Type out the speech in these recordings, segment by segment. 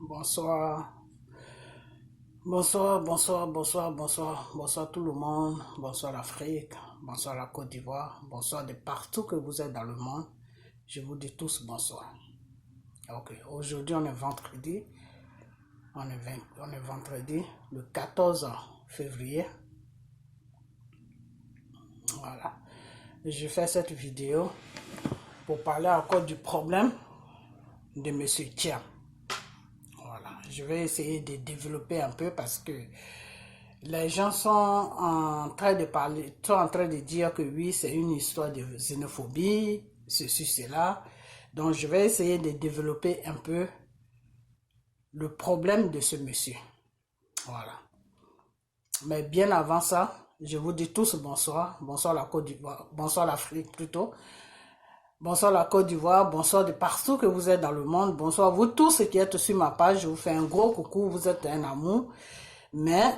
Bonsoir, bonsoir, bonsoir, bonsoir, bonsoir, bonsoir tout le monde, bonsoir l'Afrique, bonsoir la Côte d'Ivoire, bonsoir de partout que vous êtes dans le monde. Je vous dis tous bonsoir. Ok, aujourd'hui on est vendredi, on est vendredi le 14 février. Voilà, je fais cette vidéo pour parler encore du problème de Monsieur Thiam. Voilà, je vais essayer de développer un peu parce que les gens sont en train de parler, sont en train de dire que oui, c'est une histoire de xénophobie, ceci, cela. Donc, je vais essayer de développer un peu le problème de ce monsieur. Voilà. Mais bien avant ça, je vous dis tous bonsoir. Bonsoir la Côte d'Ivoire, bonsoir l'Afrique plutôt. Bonsoir la Côte d'Ivoire, bonsoir de partout que vous êtes dans le monde. Bonsoir vous tous qui êtes sur ma page. Je vous fais un gros coucou, vous êtes un amour. Mais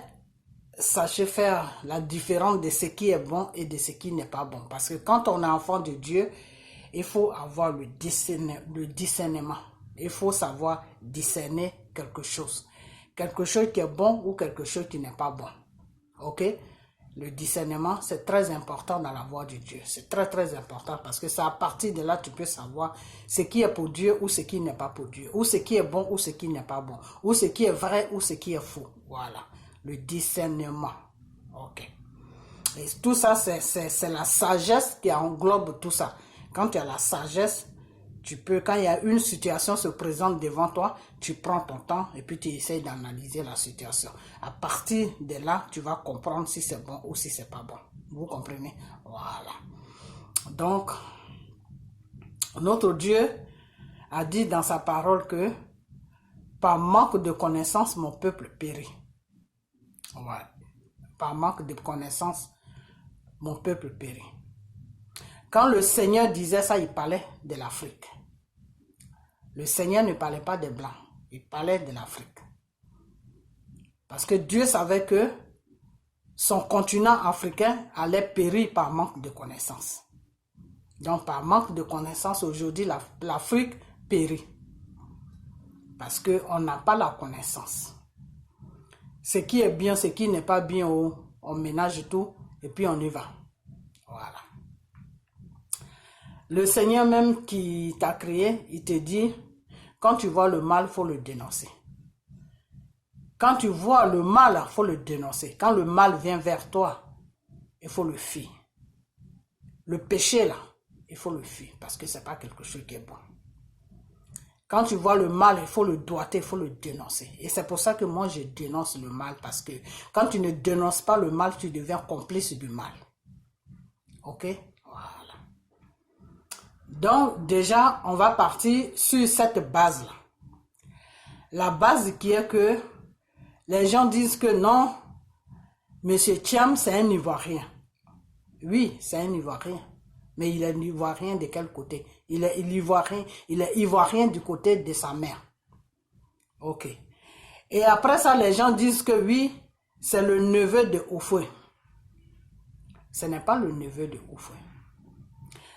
sachez faire la différence de ce qui est bon et de ce qui n'est pas bon. Parce que quand on est enfant de Dieu, il faut avoir le discernement. Il faut savoir discerner quelque chose. Quelque chose qui est bon ou quelque chose qui n'est pas bon. Ok? Le discernement, c'est très important dans la voie de Dieu. C'est très très important parce que c'est à partir de là que tu peux savoir ce qui est pour Dieu ou ce qui n'est pas pour Dieu. Ou ce qui est bon ou ce qui n'est pas bon. Ou ce qui est vrai ou ce qui est faux. Voilà. Le discernement. Ok. Et tout ça, c'est la sagesse qui englobe tout ça. Quand tu as la sagesse, tu peux, quand il y a une situation se présente devant toi, tu prends ton temps et puis tu essaies d'analyser la situation. À partir de là, tu vas comprendre si c'est bon ou si c'est pas bon. Vous comprenez? Voilà. Donc, notre Dieu a dit dans sa parole que par manque de connaissance, mon peuple périt. Ouais. Par manque de connaissance, mon peuple périt. Quand le Seigneur disait ça, il parlait de l'Afrique. Le Seigneur ne parlait pas des Blancs, il parlait de l'Afrique. Parce que Dieu savait que son continent africain allait périr par manque de connaissances. Donc par manque de connaissances, aujourd'hui, l'Afrique périt. Parce qu'on n'a pas la connaissance. Ce qui est bien, ce qui n'est pas bien, on ménage tout et puis on y va. Voilà. Le Seigneur même qui t'a créé, il te dit, quand tu vois le mal, il faut le dénoncer. Quand tu vois le mal, il faut le dénoncer. Quand le mal vient vers toi, il faut le fuir. Le péché là, il faut le fuir parce que ce n'est pas quelque chose qui est bon. Quand tu vois le mal, il faut le doigter, il faut le dénoncer. Et c'est pour ça que moi je dénonce le mal parce que quand tu ne dénonces pas le mal, tu deviens complice du mal. Ok? Donc, déjà, on va partir sur cette base-là. La base qui est que les gens disent que non, M. Thiam, c'est un Ivoirien. Oui, c'est un Ivoirien. Mais il est Ivoirien de quel côté? Il est Ivoirien du côté de sa mère. Ok. Et après ça, les gens disent que oui, c'est le neveu de Oufoué. Ce n'est pas le neveu de Oufoué.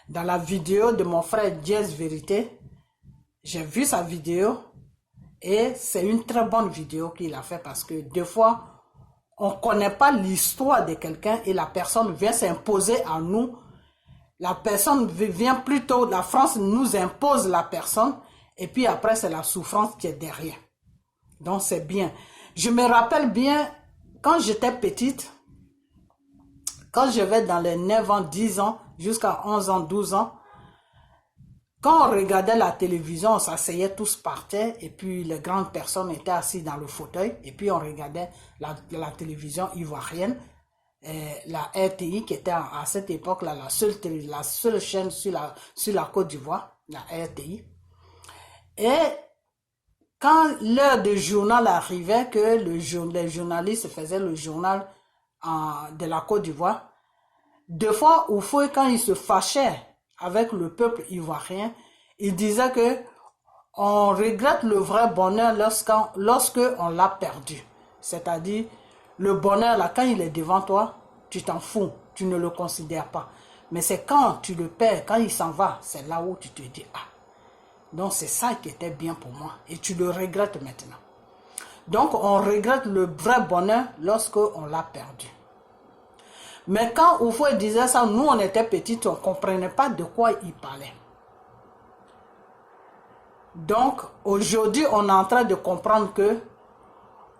Dans la vidéo de mon frère Diaz Vérité, j'ai vu sa vidéo et c'est une très bonne vidéo qu'il a fait parce que des fois, on ne connaît pas l'histoire de quelqu'un et la personne vient s'imposer à nous. La personne vient plutôt, la France nous impose la personne et puis après c'est la souffrance qui est derrière. Donc c'est bien. Je me rappelle bien, quand j'étais petite, quand je vais dans les 9 ans, 10 ans, jusqu'à 11 ans, 12 ans, quand on regardait la télévision, on s'asseyait tous par terre et puis les grandes personnes étaient assises dans le fauteuil et puis on regardait la télévision ivoirienne, la RTI qui était à cette époque-là la seule chaîne sur la Côte d'Ivoire, la RTI. Et quand l'heure du journal arrivait, que les journalistes faisaient le journal de la Côte d'Ivoire, des fois, Oufoué, quand il se fâchait avec le peuple ivoirien, il disait que on regrette le vrai bonheur lorsque on l'a perdu. C'est-à-dire, le bonheur, là, quand il est devant toi, tu t'en fous, tu ne le considères pas. Mais c'est quand tu le perds, quand il s'en va, c'est là où tu te dis, ah, Donc c'est ça qui était bien pour moi. Et tu le regrettes maintenant. Donc on regrette le vrai bonheur lorsqu'on l'a perdu. Mais quand Houphouët disait ça, nous on était petits, on ne comprenait pas de quoi il parlait. Donc aujourd'hui on est en train de comprendre que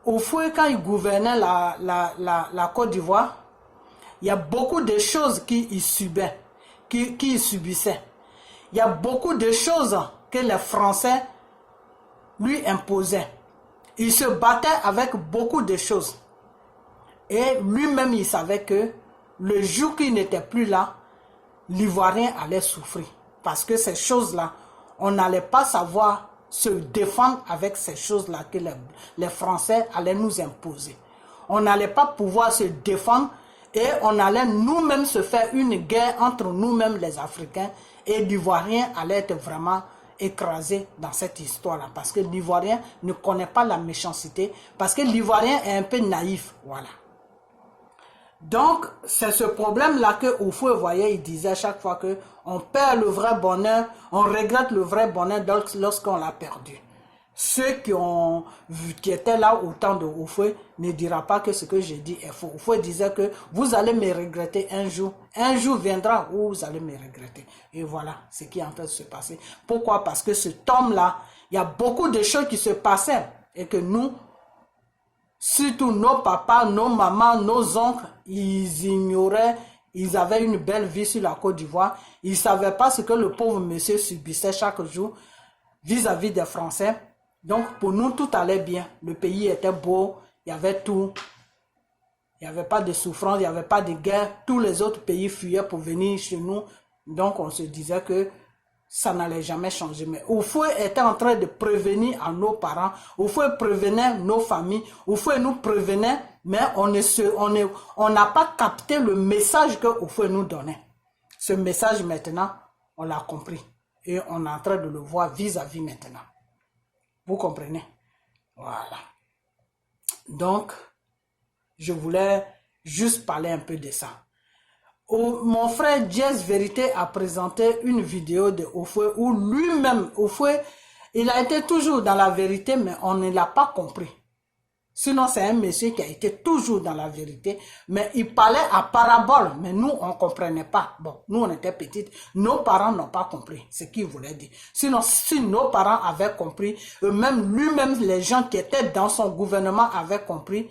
Houphouët, quand il gouvernait la Côte d'Ivoire, il y a beaucoup de choses qu'il subait, qu'il subissait. Il y a beaucoup de choses que les Français lui imposaient. Il se battait avec beaucoup de choses. Et lui-même, il savait que le jour qu'il n'était plus là, l'Ivoirien allait souffrir. Parce que ces choses-là, on n'allait pas savoir se défendre avec ces choses-là que les Français allaient nous imposer. On n'allait pas pouvoir se défendre et on allait nous-mêmes se faire une guerre entre nous-mêmes les Africains et l'Ivoirien allait être vraiment écrasé dans cette histoire-là parce que l'Ivoirien ne connaît pas la méchanceté, parce que l'Ivoirien est un peu naïf, voilà. Donc, c'est ce problème-là que Houphouët voyait, il disait à chaque fois que on perd le vrai bonheur, on regrette le vrai bonheur lorsqu'on l'a perdu. Ceux qui étaient là au temps de Houphouët ne diront pas que ce que j'ai dit est faux. Houphouët disait que vous allez me regretter un jour viendra où vous allez me regretter. Et voilà ce qui est en train de se passer. Pourquoi? Parce que ce homme-là, il y a beaucoup de choses qui se passaient et que nous, surtout nos papas, nos mamans, nos oncles, ils ignoraient, ils avaient une belle vie sur la Côte d'Ivoire. Ils ne savaient pas ce que le pauvre monsieur subissait chaque jour vis-à-vis des Français. Donc pour nous, tout allait bien. Le pays était beau, il y avait tout. Il n'y avait pas de souffrance, il n'y avait pas de guerre. Tous les autres pays fuyaient pour venir chez nous. Donc on se disait que ça n'allait jamais changer. Mais Houphouët était en train de prévenir à nos parents. Houphouët prévenait nos familles. Houphouët nous prévenait, mais on n'a pas capté le message que Houphouët nous donnait. Ce message maintenant, on l'a compris. Et on est en train de le voir vis-à-vis maintenant. Vous comprenez? Voilà. Donc, je voulais juste parler un peu de ça. Mon frère Jazz Vérité a présenté une vidéo de Houphouët où lui-même, Houphouët, il a été toujours dans la vérité, mais on ne l'a pas compris. Sinon, c'est un monsieur qui a été toujours dans la vérité, mais il parlait à parabole, mais nous, on ne comprenait pas. Bon, nous, on était petites, nos parents n'ont pas compris ce qu'il voulait dire. Sinon, si nos parents avaient compris, eux-mêmes, lui-même, les gens qui étaient dans son gouvernement avaient compris,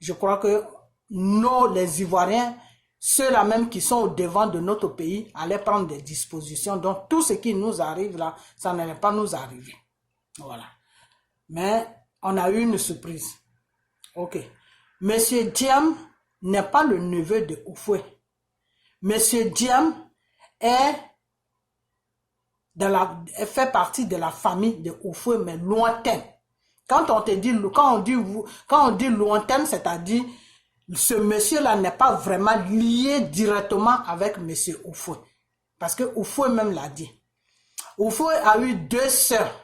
je crois que nous, les Ivoiriens, ceux-là même qui sont au devant de notre pays, allaient prendre des dispositions. Donc, tout ce qui nous arrive là, ça n'allait pas nous arriver. Voilà. Mais, on a eu une surprise. Ok. Monsieur Diam n'est pas le neveu de Houphouët. Monsieur Diam fait partie de la famille de Houphouët, mais lointaine. Quand on dit lointaine, c'est-à-dire ce monsieur-là n'est pas vraiment lié directement avec monsieur Houphouët. Parce que Houphouët même l'a dit. Houphouët a eu deux sœurs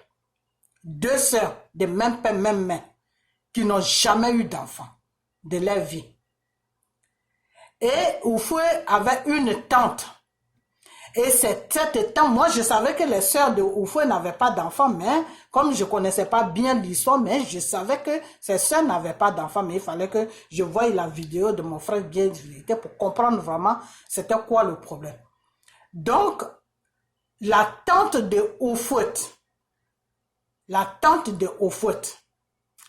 de même père, même mère, qui n'ont jamais eu d'enfants de leur vie. Et Houphouët avait une tante. Et cette tante, moi je savais que les sœurs de Houphouët n'avaient pas d'enfants, mais comme je ne connaissais pas bien l'histoire, mais je savais que ces sœurs n'avaient pas d'enfants, mais il fallait que je voie la vidéo de mon frère bien vérité pour comprendre vraiment c'était quoi le problème. Donc, la tante de Houphouët,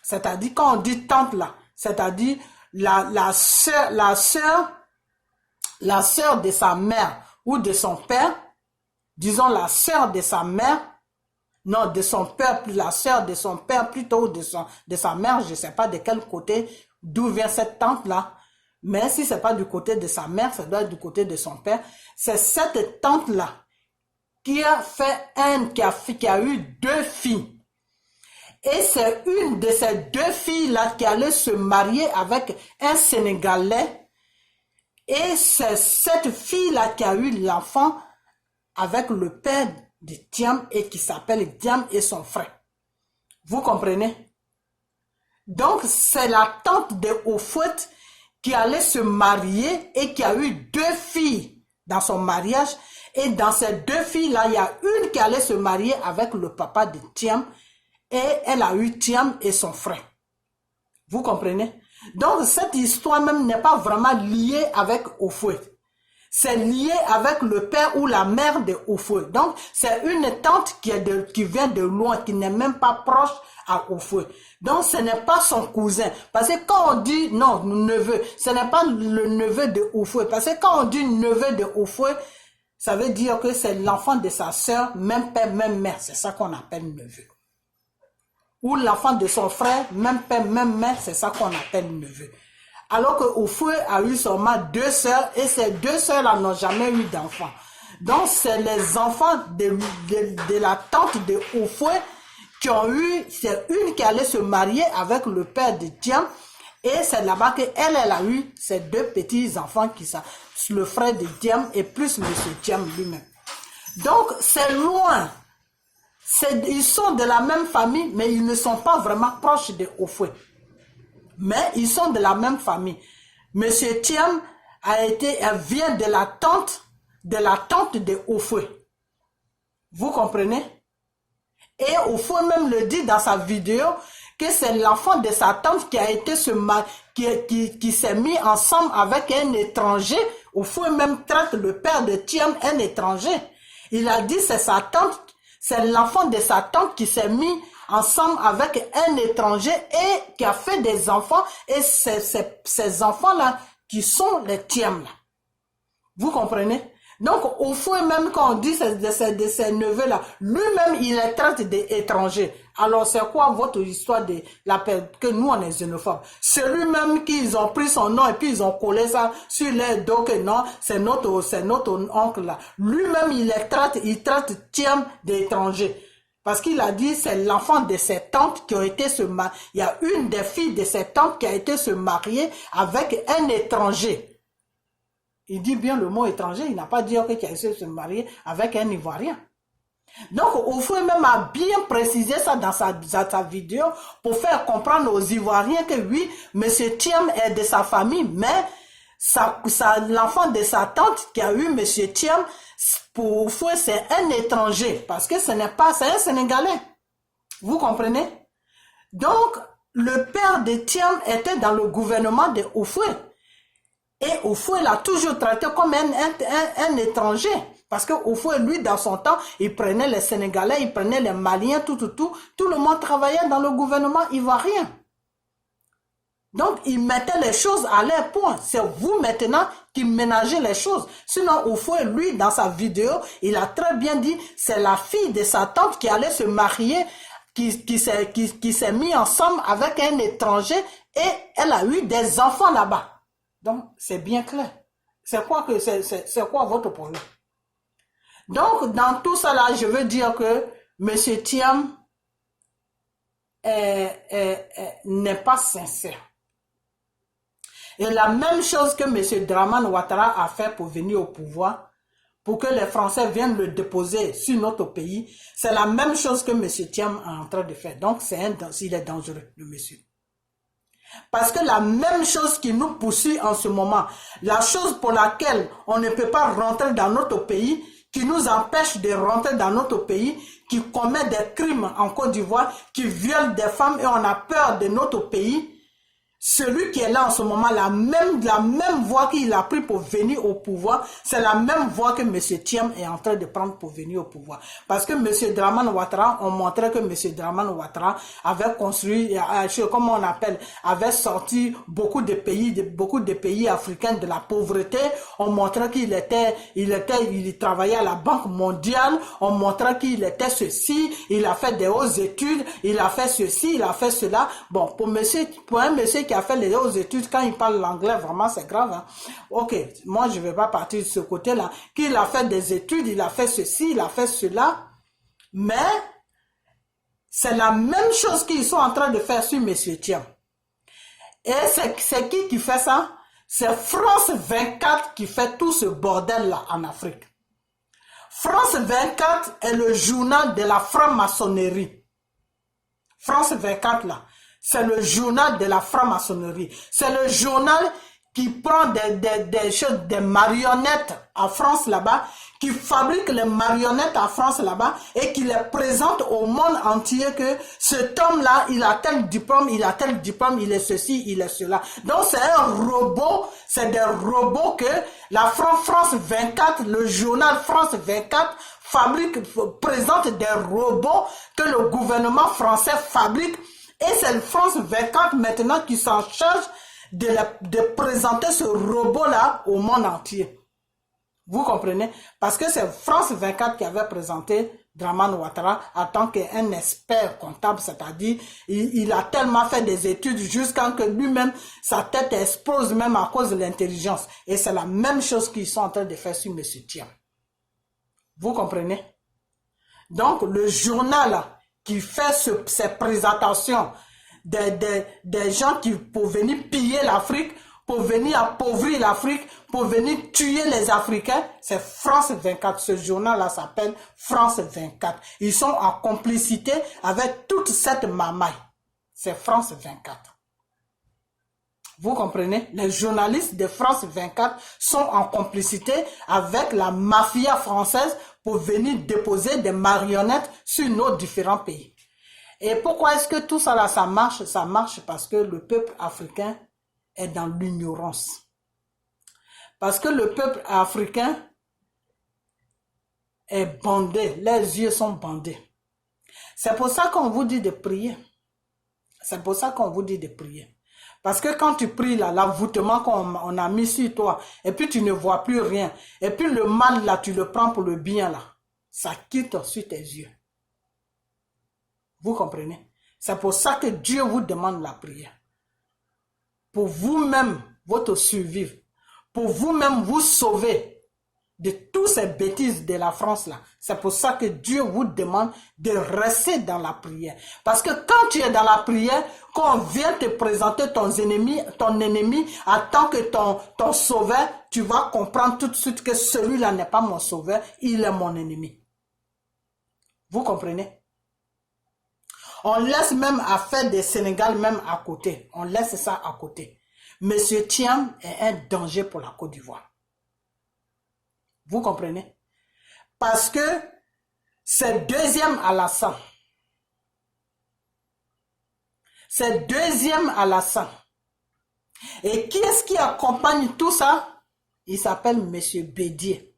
c'est-à-dire quand on dit tante là, c'est-à-dire la sœur de sa mère ou de son père, disons la sœur de sa mère, non de son père, la sœur de son père plutôt, de sa mère, je ne sais pas de quel côté, d'où vient cette tante là, mais si ce n'est pas du côté de sa mère, ça doit être du côté de son père, c'est cette tante là qui a eu deux filles. Et c'est une de ces deux filles-là qui allait se marier avec un Sénégalais. Et c'est cette fille-là qui a eu l'enfant avec le père de Diam et qui s'appelle Diam et son frère. Vous comprenez? Donc, c'est la tante de Houphouët qui allait se marier et qui a eu deux filles dans son mariage. Et dans ces deux filles-là, il y a une qui allait se marier avec le papa de Thiam. Et elle a eu Thiam et son frère. Vous comprenez? Donc, cette histoire même n'est pas vraiment liée avec Oufoué. C'est lié avec le père ou la mère de Oufoué. Donc, c'est une tante qui vient de loin, qui n'est même pas proche à Oufoué. Donc, ce n'est pas son cousin. Parce que quand on dit, non, neveu, ce n'est pas le neveu de Oufoué. Parce que quand on dit neveu de Oufoué, ça veut dire que c'est l'enfant de sa sœur, même père, même mère. C'est ça qu'on appelle neveu. Ou l'enfant de son frère, même père, même mère, c'est ça qu'on appelle neveu. Alors que Oufoué a eu seulement 2 sœurs et ces 2 sœurs-là n'ont jamais eu d'enfants. Donc, c'est les enfants de la tante de Oufoué qui ont eu, c'est une qui allait se marier avec le père de Thiam et c'est là-bas qu'elle a eu ses 2 petits-enfants qui sont le frère de Thiam et plus monsieur Thiam lui-même. Donc, c'est loin. Ils sont de la même famille, mais ils ne sont pas vraiment proches de Oufoué. Mais ils sont de la même famille. Monsieur Thiam vient de la tante de Oufoué. Vous comprenez? Et Oufoué même le dit dans sa vidéo que c'est l'enfant de sa tante qui s'est mis ensemble avec un étranger. Oufoué même traite le père de Thiam un étranger. Il a dit c'est sa tante, c'est l'enfant de sa tante qui s'est mis ensemble avec un étranger et qui a fait des enfants et ces enfants-là qui sont les Thiam là. Vous comprenez? Donc, au fond, même quand on dit de ces neveux-là, lui-même, il les traite d'étrangers. Alors, c'est quoi votre histoire de que nous, on est xénophobes? C'est lui-même qu'ils ont pris son nom et puis ils ont collé ça sur les dos que non, c'est notre oncle là. Lui-même, il traite Thiam d'étrangers. Parce qu'il a dit, c'est l'enfant de ses tantes qui ont été se marier. Il y a une des filles de ses tantes qui a été se marier avec un étranger. Il dit bien le mot étranger, il n'a pas dit qu'il a essayé de se marier avec un Ivoirien. Donc, Oufoué même a bien précisé ça dans sa vidéo pour faire comprendre aux Ivoiriens que oui, M. Thiam est de sa famille, mais l'enfant de sa tante qui a eu M. Thiam, pour Oufoué, c'est un étranger, parce que c'est un Sénégalais. Vous comprenez? Donc, le père de Thiam était dans le gouvernement de Oufoué. Et Oufoué l'a toujours traité comme un étranger. Parce que Oufoué, lui, dans son temps, il prenait les Sénégalais, il prenait les Maliens, tout le monde travaillait dans le gouvernement ivoirien. Donc, il mettait les choses à leur point. C'est vous maintenant qui ménagez les choses. Sinon, Oufoué, lui, dans sa vidéo, il a très bien dit, c'est la fille de sa tante qui allait se marier, qui s'est mis ensemble avec un étranger et elle a eu des enfants là-bas. Donc, c'est bien clair. C'est quoi votre problème? Donc, dans tout ça là, je veux dire que M. Thiam n'est pas sincère. Et la même chose que M. Dramane Ouattara a fait pour venir au pouvoir, pour que les Français viennent le déposer sur notre pays, c'est la même chose que M. Thiam est en train de faire. Donc, il est dangereux, le monsieur. Parce que la même chose qui nous poursuit en ce moment, la chose pour laquelle on ne peut pas rentrer dans notre pays, qui nous empêche de rentrer dans notre pays, qui commet des crimes en Côte d'Ivoire, qui viole des femmes et on a peur de notre pays, celui qui est là en ce moment, la même voie qu'il a pris pour venir au pouvoir, c'est la même voie que M. Thiam est en train de prendre pour venir au pouvoir. Parce que M. Dramane Ouattara, on montrait que M. Dramane Ouattara avait construit, comment on appelle, avait sorti beaucoup de pays africains de la pauvreté. On montrait il travaillait à la Banque mondiale. On montrait qu'il était ceci, il a fait des hautes études, il a fait ceci, il a fait cela. Bon, pour un monsieur qui a fait les hautes études, quand il parle l'anglais, vraiment c'est grave. Hein? Ok, moi je ne vais pas partir de ce côté-là. Qu'il a fait des études, il a fait ceci, il a fait cela. Mais c'est la même chose qu'ils sont en train de faire sur M. Thiam. Et c'est qui fait ça? C'est France 24 qui fait tout ce bordel-là en Afrique. France 24 est le journal de la franc-maçonnerie. France 24 là. C'est le journal de la franc-maçonnerie. C'est le journal qui prend des marionnettes en France là-bas, qui fabrique les marionnettes en France là-bas et qui les présente au monde entier que cet homme-là, il a tel diplôme, il a tel diplôme, il est ceci, il est cela. Donc c'est un robot, c'est des robots que la France 24, le journal France 24 présente des robots que le gouvernement français fabrique et c'est France 24 maintenant qui s'en charge de présenter ce robot-là au monde entier. Vous comprenez? Parce que c'est France 24 qui avait présenté Dramane Ouattara en tant qu'un expert comptable, c'est-à-dire il a tellement fait des études jusqu'à que lui-même, sa tête explose même à cause de l'intelligence. Et c'est la même chose qu'ils sont en train de faire sur M. Thiam. Vous comprenez? Donc, le journal qui fait ces présentations des gens qui pour venir piller l'Afrique, pour venir appauvrir l'Afrique, pour venir tuer les Africains, c'est France 24. Ce journal-là s'appelle France 24. Ils sont en complicité avec toute cette mamaille. C'est France 24. Vous comprenez? Les journalistes de France 24 sont en complicité avec la mafia française pour venir déposer des marionnettes sur nos différents pays. Et pourquoi est-ce que tout ça là, ça marche? Ça marche parce que le peuple africain est dans l'ignorance. Parce que le peuple africain est bandé, les yeux sont bandés. C'est pour ça qu'on vous dit de prier. C'est pour ça qu'on vous dit de prier. Parce que quand tu pries là, l'envoûtement qu'on a mis sur toi, et puis tu ne vois plus rien, et puis le mal là, tu le prends pour le bien là, ça quitte sur tes yeux. Vous comprenez? C'est pour ça que Dieu vous demande la prière. Pour vous-même, votre survivre. Pour vous-même vous sauver de toutes ces bêtises de la France là. C'est pour ça que Dieu vous demande de rester dans la prière. Parce que quand tu es dans la prière, quand on vient te présenter ton ennemi en tant que ton sauveur, tu vas comprendre tout de suite que celui-là n'est pas mon sauveur, il est mon ennemi. Vous comprenez? On laisse même affaire des Sénégal même à côté. On laisse ça à côté. Monsieur Thiam est un danger pour la Côte d'Ivoire. Vous comprenez? Parce que c'est deuxième Alassane. C'est deuxième Alassane. Et qui est-ce qui accompagne tout ça? Il s'appelle Monsieur Bédié.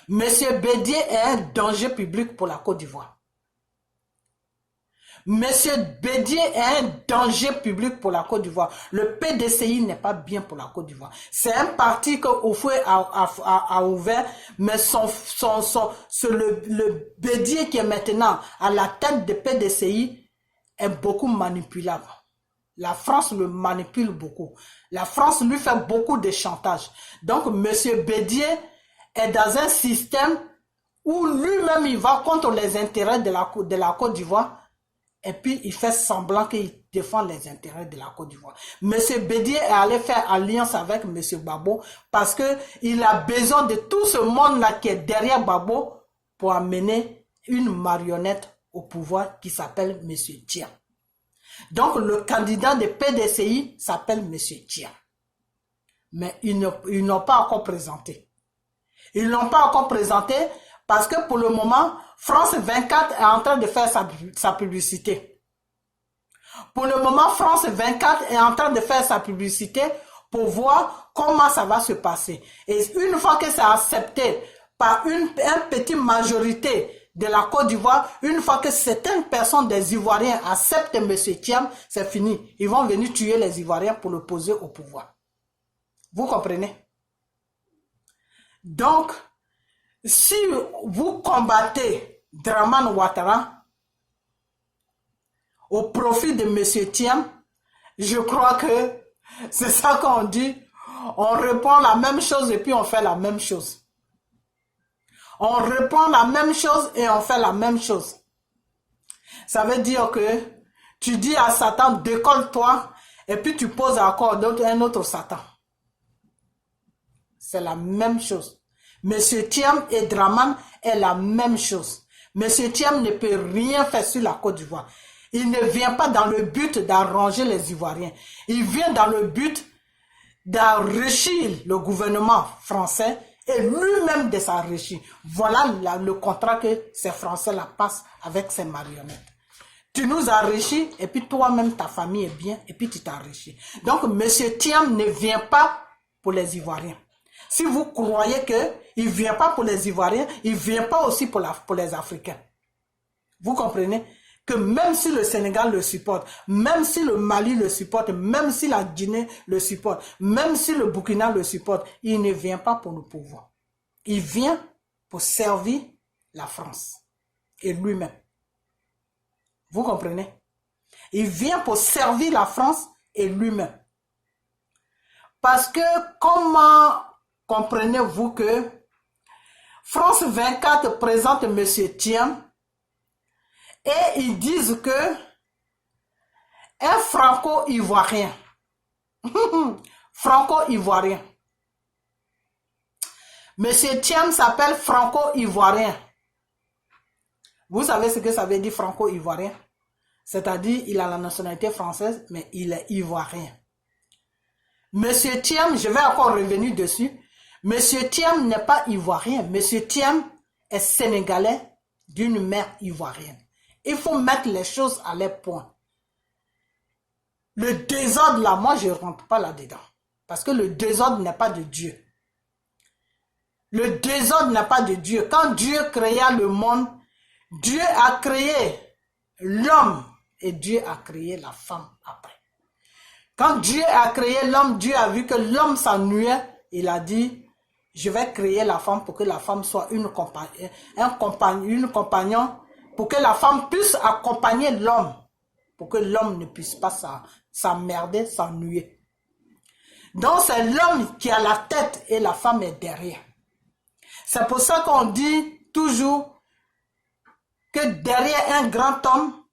Monsieur Bédié est un danger public pour la Côte d'Ivoire. Monsieur Bédié est un danger public pour la Côte d'Ivoire. Le PDCI n'est pas bien pour la Côte d'Ivoire. C'est un parti que Oufoué a ouvert, mais le Bédié qui est maintenant à la tête de PDCI est beaucoup manipulable. La France le manipule beaucoup. La France lui fait beaucoup de chantage. Donc, Monsieur Bédié est dans un système où lui-même il va contre les intérêts de la Côte d'Ivoire. Et puis, il fait semblant qu'il défend les intérêts de la Côte d'Ivoire. Monsieur Bédié est allé faire alliance avec Monsieur Gbagbo parce qu'il a besoin de tout ce monde-là qui est derrière Gbagbo pour amener une marionnette au pouvoir qui s'appelle Monsieur Thiam. Donc, le candidat de PDCI s'appelle Monsieur Thiam. Mais ils n'ont pas encore présenté. Ils n'ont pas encore présenté parce que pour le moment, France 24 est en train de faire sa publicité. Pour le moment, France 24 est en train de faire sa publicité pour voir comment ça va se passer. Et une fois que c'est accepté par une petite majorité de la Côte d'Ivoire, une fois que certaines personnes des Ivoiriens acceptent M. Thiam, c'est fini. Ils vont venir tuer les Ivoiriens pour le poser au pouvoir. Vous comprenez? Donc, si vous combattez Dramane Ouattara au profit de M. Thiam, je crois que c'est ça qu'on dit. On répond la même chose et puis on fait la même chose. On répond la même chose et on fait la même chose. Ça veut dire que tu dis à Satan, décolle-toi, et puis tu poses encore un autre Satan. C'est la même chose. Monsieur Thiam et Dramane est la même chose. Monsieur Thiam ne peut rien faire sur la Côte d'Ivoire. Il ne vient pas dans le but d'arranger les Ivoiriens. Il vient dans le but d'enrichir le gouvernement français et lui-même de s'enrichir. Voilà le contrat que ces Français-là passent avec ces marionnettes. Tu nous enrichis et puis toi-même, ta famille est bien et puis tu t'enrichis. Donc, M. Thiam ne vient pas pour les Ivoiriens. Si vous croyez qu'il ne vient pas pour les Ivoiriens, il ne vient pas aussi pour les Africains. Vous comprenez? Que même si le Sénégal le supporte, même si le Mali le supporte, même si la Guinée le supporte, même si le Burkina le supporte, il ne vient pas pour le pouvoir. Il vient pour servir la France et lui-même. Vous comprenez? Il vient pour servir la France et lui-même. Parce que comment comprenez-vous que France 24 présente M. Thiam et ils disent que un franco-ivoirien, franco-ivoirien, M. Thiam s'appelle franco-ivoirien. Vous savez ce que ça veut dire franco-ivoirien? C'est-à-dire il a la nationalité française, mais il est ivoirien. M. Thiam, je vais encore revenir dessus, M. Thiam n'est pas ivoirien. M. Thiam est sénégalais d'une mère ivoirienne. Il faut mettre les choses à leur point. Le désordre là, moi je ne rentre pas là-dedans. Parce que le désordre n'est pas de Dieu. Le désordre n'est pas de Dieu. Quand Dieu créa le monde, Dieu a créé l'homme et Dieu a créé la femme après. Quand Dieu a créé l'homme, Dieu a vu que l'homme s'ennuyait. Il a dit, je vais créer la femme pour que la femme soit une compagnon, pour que la femme puisse accompagner l'homme, pour que l'homme ne puisse pas s'emmerder, s'ennuyer. Donc c'est l'homme qui a la tête et la femme est derrière. C'est pour ça qu'on dit toujours que derrière un grand homme,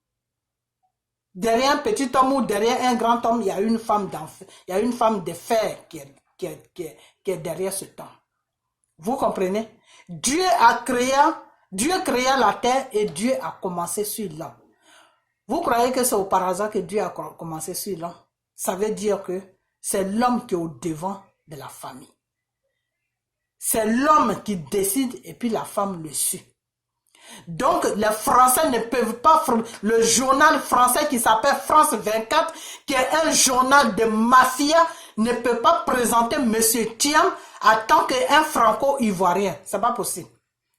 derrière un petit homme ou derrière un grand homme, il y a une femme d'enfer, il y a une femme de fer qui est derrière ce homme. Vous comprenez? Dieu créa la terre et Dieu a commencé sur l'homme. Vous croyez que c'est au par hasard que Dieu a commencé sur l'homme? Ça veut dire que c'est l'homme qui est au devant de la famille. C'est l'homme qui décide et puis la femme le suit. Donc les Français ne peuvent pas, le journal français qui s'appelle France 24, qui est un journal de mafia, ne peut pas présenter M. Thiam en tant qu'un franco-ivoirien. C'est pas possible.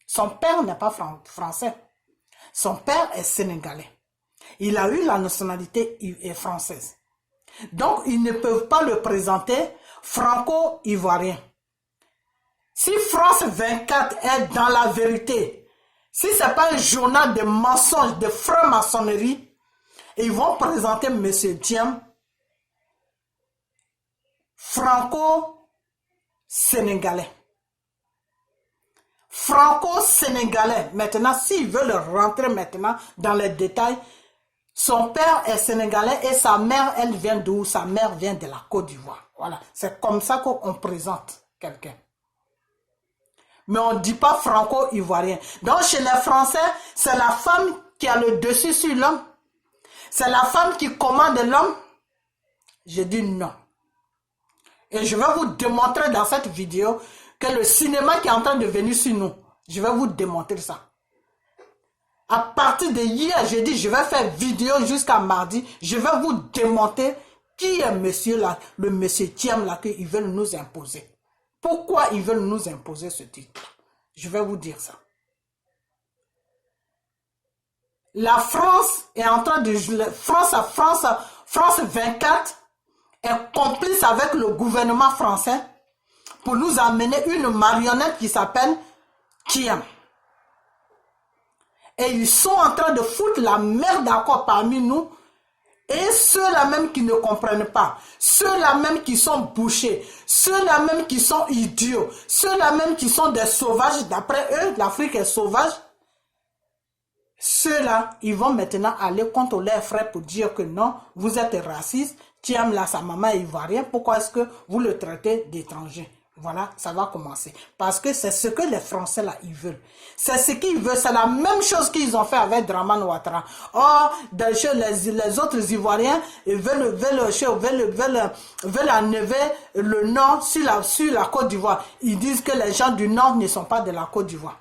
Son père n'est pas français. Son père est sénégalais. Il a eu la nationalité française. Donc, ils ne peuvent pas le présenter franco-ivoirien. Si France 24 est dans la vérité, si ce n'est pas un journal de mensonges, de franc-maçonnerie, ils vont présenter M. Thiam franco-sénégalais. Franco-sénégalais. Maintenant, s'ils veulent rentrer maintenant dans les détails, son père est sénégalais et sa mère, elle vient d'où? Sa mère vient de la Côte d'Ivoire. Voilà, c'est comme ça qu'on présente quelqu'un. Mais on ne dit pas franco-ivoirien. Donc chez les Français, c'est la femme qui a le dessus sur l'homme. C'est la femme qui commande l'homme. Je dis non. Et je vais vous démontrer dans cette vidéo que le cinéma qui est en train de venir sur nous, je vais vous démontrer ça. À partir de hier, j'ai dit, je vais faire vidéo jusqu'à mardi. Je vais vous démontrer qui est monsieur là, le monsieur Thiam là, qu'ils veulent nous imposer. Pourquoi ils veulent nous imposer ce titre? Je vais vous dire ça. La France est en train de... France 24 est complice avec le gouvernement français pour nous amener une marionnette qui s'appelle Thiam. Et ils sont en train de foutre la merde encore parmi nous. Et ceux-là même qui ne comprennent pas, ceux-là même qui sont bouchés, ceux-là même qui sont idiots, ceux-là même qui sont des sauvages, d'après eux, l'Afrique est sauvage, ceux-là, ils vont maintenant aller contre leurs frères pour dire que non, vous êtes raciste, Thiam là, sa maman est ivoirienne, pourquoi est-ce que vous le traitez d'étranger? Voilà, ça va commencer. Parce que c'est ce que les Français, là, ils veulent. C'est ce qu'ils veulent. C'est la même chose qu'ils ont fait avec Dramane Ouattara. Or, les autres Ivoiriens veulent enlever le Nord sur la Côte d'Ivoire. Ils disent que les gens du Nord ne sont pas de la Côte d'Ivoire.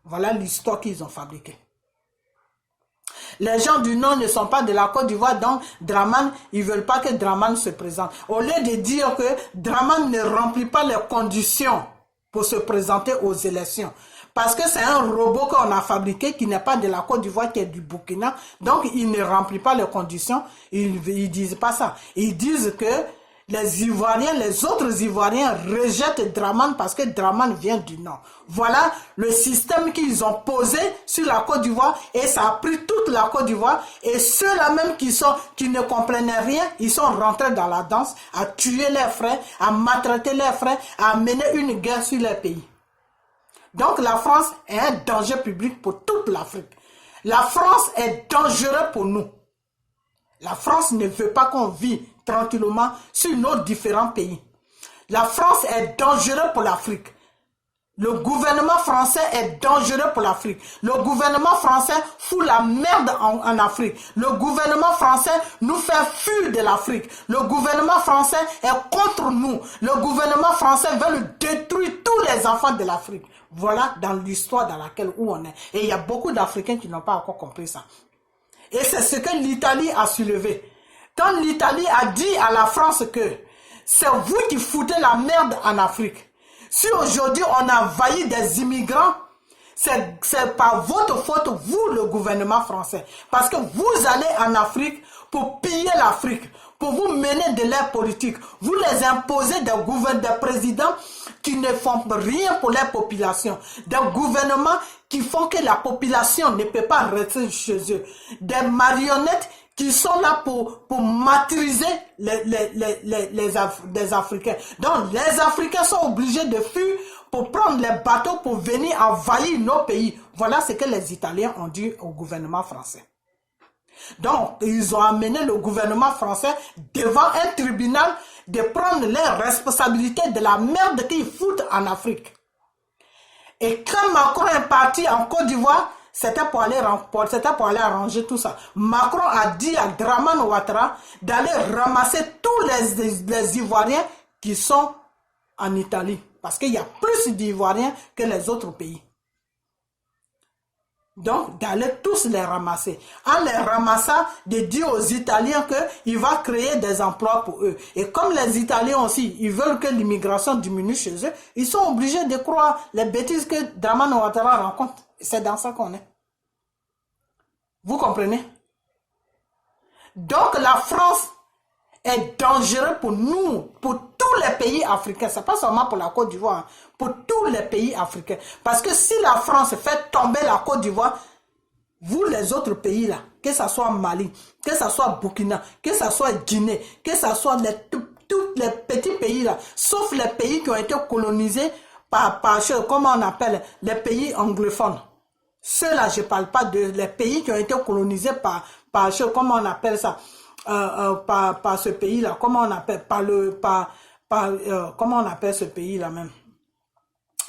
Voilà l'histoire qu'ils ont fabriquée. Les gens du Nord ne sont pas de la Côte d'Ivoire, donc Dramane, ils ne veulent pas que Dramane se présente. Au lieu de dire que Dramane ne remplit pas les conditions pour se présenter aux élections, parce que c'est un robot qu'on a fabriqué qui n'est pas de la Côte d'Ivoire, qui est du Burkina, donc il ne remplit pas les conditions, ils ne disent pas ça. Ils disent que les Ivoiriens, les autres Ivoiriens rejettent Dramane parce que Dramane vient du Nord. Voilà le système qu'ils ont posé sur la Côte d'Ivoire et ça a pris toute la Côte d'Ivoire. Et ceux-là même qui ne comprenaient rien, ils sont rentrés dans la danse, à tuer leurs frères, à maltraiter leurs frères, à mener une guerre sur leur pays. Donc la France est un danger public pour toute l'Afrique. La France est dangereuse pour nous. La France ne veut pas qu'on vive tranquillement sur nos différents pays. La France est dangereuse pour l'Afrique. Le gouvernement français est dangereux pour l'Afrique. Le gouvernement français fout la merde en Afrique. Le gouvernement français nous fait fuir de l'Afrique. Le gouvernement français est contre nous. Le gouvernement français veut détruire tous les enfants de l'Afrique. Voilà dans l'histoire dans laquelle on est. Et il y a beaucoup d'Africains qui n'ont pas encore compris ça. Et c'est ce que l'Italie a soulevé. Quand l'Italie a dit à la France que c'est vous qui foutez la merde en Afrique. Si aujourd'hui on a envahi des immigrants, c'est par votre faute, vous le gouvernement français. Parce que vous allez en Afrique pour piller l'Afrique, pour vous mener de l'air politique. Vous les imposez des présidents qui ne font rien pour la population. Des gouvernements qui font que la population ne peut pas rester chez eux. Des marionnettes qui sont là pour maîtriser les Africains. Donc les Africains sont obligés de fuir pour prendre les bateaux pour venir envahir nos pays. Voilà ce que les Italiens ont dit au gouvernement français. Donc ils ont amené le gouvernement français devant un tribunal de prendre les responsabilités de la merde qu'ils foutent en Afrique. Et quand Macron est parti en Côte d'Ivoire, c'était pour aller arranger tout ça. Macron a dit à Dramane Ouattara d'aller ramasser tous les Ivoiriens qui sont en Italie. Parce qu'il y a plus d'Ivoiriens que les autres pays. Donc, d'aller tous les ramasser. En les ramassant, de dire aux Italiens qu'il va créer des emplois pour eux. Et comme les Italiens aussi, ils veulent que l'immigration diminue chez eux, ils sont obligés de croire les bêtises que Dramane Ouattara rencontre. C'est dans ça qu'on est. Vous comprenez? Donc, la France est dangereuse pour nous, pour tous les pays africains. Ce n'est pas seulement pour la Côte d'Ivoire, pour tous les pays africains. Parce que si la France fait tomber la Côte d'Ivoire, vous les autres pays là, que ce soit Mali, que ce soit Burkina, que ce soit Guinée, que ce soit tous les petits pays là, sauf les pays qui ont été colonisés par comment on appelle, les pays anglophones. Ceux-là, je ne parle pas de les pays qui ont été colonisés par comment on appelle ça, par ce pays-là, comment on appelle, comment on appelle ce pays-là même,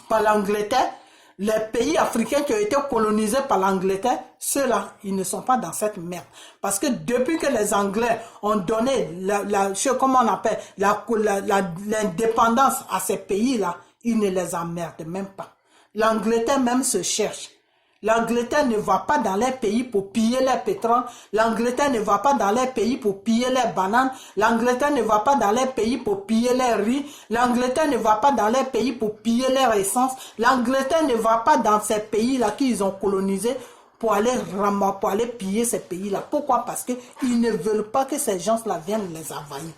par l'Angleterre. Les pays africains qui ont été colonisés par l'Angleterre, ceux-là, ils ne sont pas dans cette merde. Parce que depuis que les Anglais ont donné comment on appelle, l'indépendance à ces pays-là, ils ne les emmerdent même pas. L'Angleterre même se cherche. L'Angleterre ne va pas dans les pays pour piller les pétrole. L'Angleterre ne va pas dans les pays pour piller les bananes. L'Angleterre ne va pas dans les pays pour piller les riz. L'Angleterre ne va pas dans les pays pour piller leur essence. L'Angleterre ne va pas dans ces pays-là qu'ils ont colonisés pour aller piller ces pays-là. Pourquoi? Parce qu'ils ne veulent pas que ces gens-là viennent les envahir.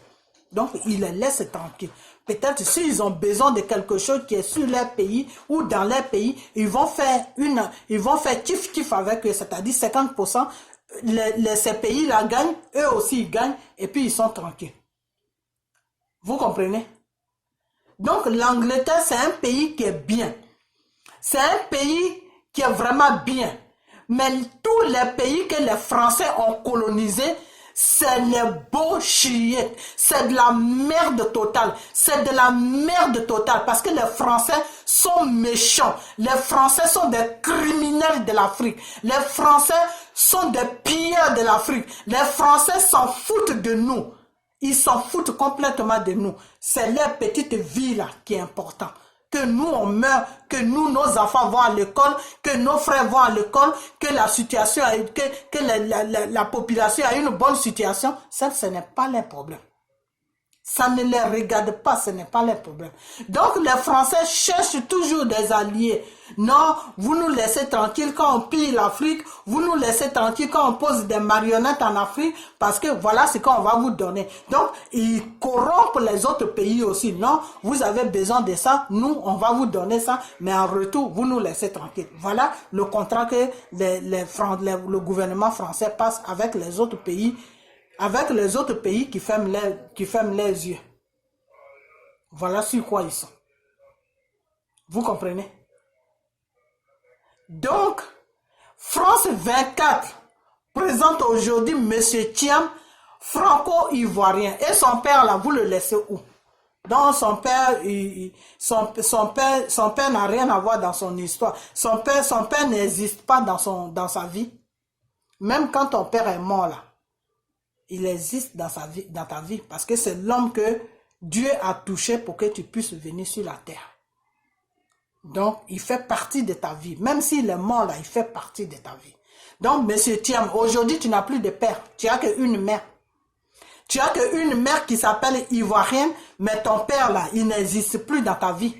Donc, ils les laissent tranquilles. Peut-être s'ils ont besoin de quelque chose qui est sur leur pays ou dans leur pays, ils vont faire kiff-kiff avec eux, c'est-à-dire 50%. Ces pays-là gagnent, eux aussi ils gagnent, et puis ils sont tranquilles. Vous comprenez? Donc, l'Angleterre, c'est un pays qui est bien. C'est un pays qui est vraiment bien. Mais tous les pays que les Français ont colonisés, C'est les beaux chillettes. C'est de la merde totale. C'est de la merde totale. Parce que les Français sont méchants. Les Français sont des criminels de l'Afrique. Les Français sont des pilleurs de l'Afrique. Les Français s'en foutent de nous. Ils s'en foutent complètement de nous. C'est leur petite vie là qui est important. Que nous on meurt, que nous nos enfants vont à l'école, que nos frères vont à l'école, que la situation, que la population a une bonne situation, ça ce n'est pas leur problème. Ça ne les regarde pas, ce n'est pas leur problème. Donc les Français cherchent toujours des alliés. Non, vous nous laissez tranquille quand on pille l'Afrique, vous nous laissez tranquille quand on pose des marionnettes en Afrique, parce que voilà ce qu'on va vous donner. Donc ils corrompent les autres pays aussi. Non, vous avez besoin de ça, nous on va vous donner ça, mais en retour, vous nous laissez tranquille. Voilà le contrat que le gouvernement français passe avec les autres pays. Avec les autres pays qui ferment les yeux. Voilà sur quoi ils sont. Vous comprenez? Donc, France 24 présente aujourd'hui M. Thiam, franco-ivoirien. Et son père, là, vous le laissez où? Donc, son père n'a rien à voir dans son histoire. Son père n'existe pas dans sa vie. Même quand ton père est mort, là. Il existe dans ta vie parce que c'est l'homme que Dieu a touché pour que tu puisses venir sur la terre. Donc, il fait partie de ta vie. Même s'il est mort là, il fait partie de ta vie. Donc, monsieur Thiam, aujourd'hui, tu n'as plus de père. Tu n'as qu'une mère. Tu n'as qu'une mère qui s'appelle ivoirienne, mais ton père là, il n'existe plus dans ta vie.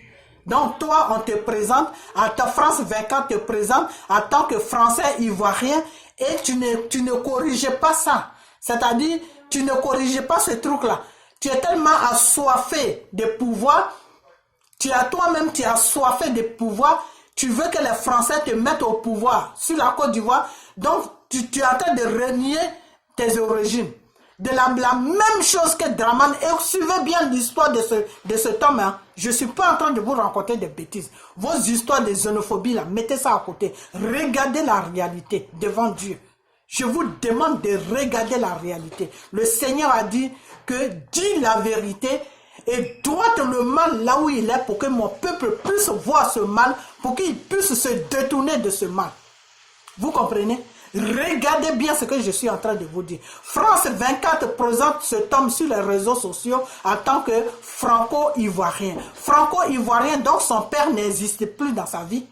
Donc, toi, on te présente, France 24 te présente en tant que Français ivoirien et tu ne corriges pas ça. C'est-à-dire, tu ne corriges pas ce truc-là. Tu es tellement assoiffé de pouvoir, tu es assoiffé de pouvoir, tu veux que les Français te mettent au pouvoir sur la Côte d'Ivoire, donc tu es en train de renier tes origines. De la même chose que Dramane, et suivez bien l'histoire de cet homme, hein. Je ne suis pas en train de vous raconter des bêtises. Vos histoires de xénophobie, là, mettez ça à côté. Regardez la réalité devant Dieu. Je vous demande de regarder la réalité. Le Seigneur a dit que dis la vérité et droite le mal là où il est pour que mon peuple puisse voir ce mal, pour qu'il puisse se détourner de ce mal. Vous comprenez? Regardez bien ce que je suis en train de vous dire. France 24 présente cet homme sur les réseaux sociaux en tant que franco-ivoirien. Franco-ivoirien, donc son père n'existe plus dans sa vie.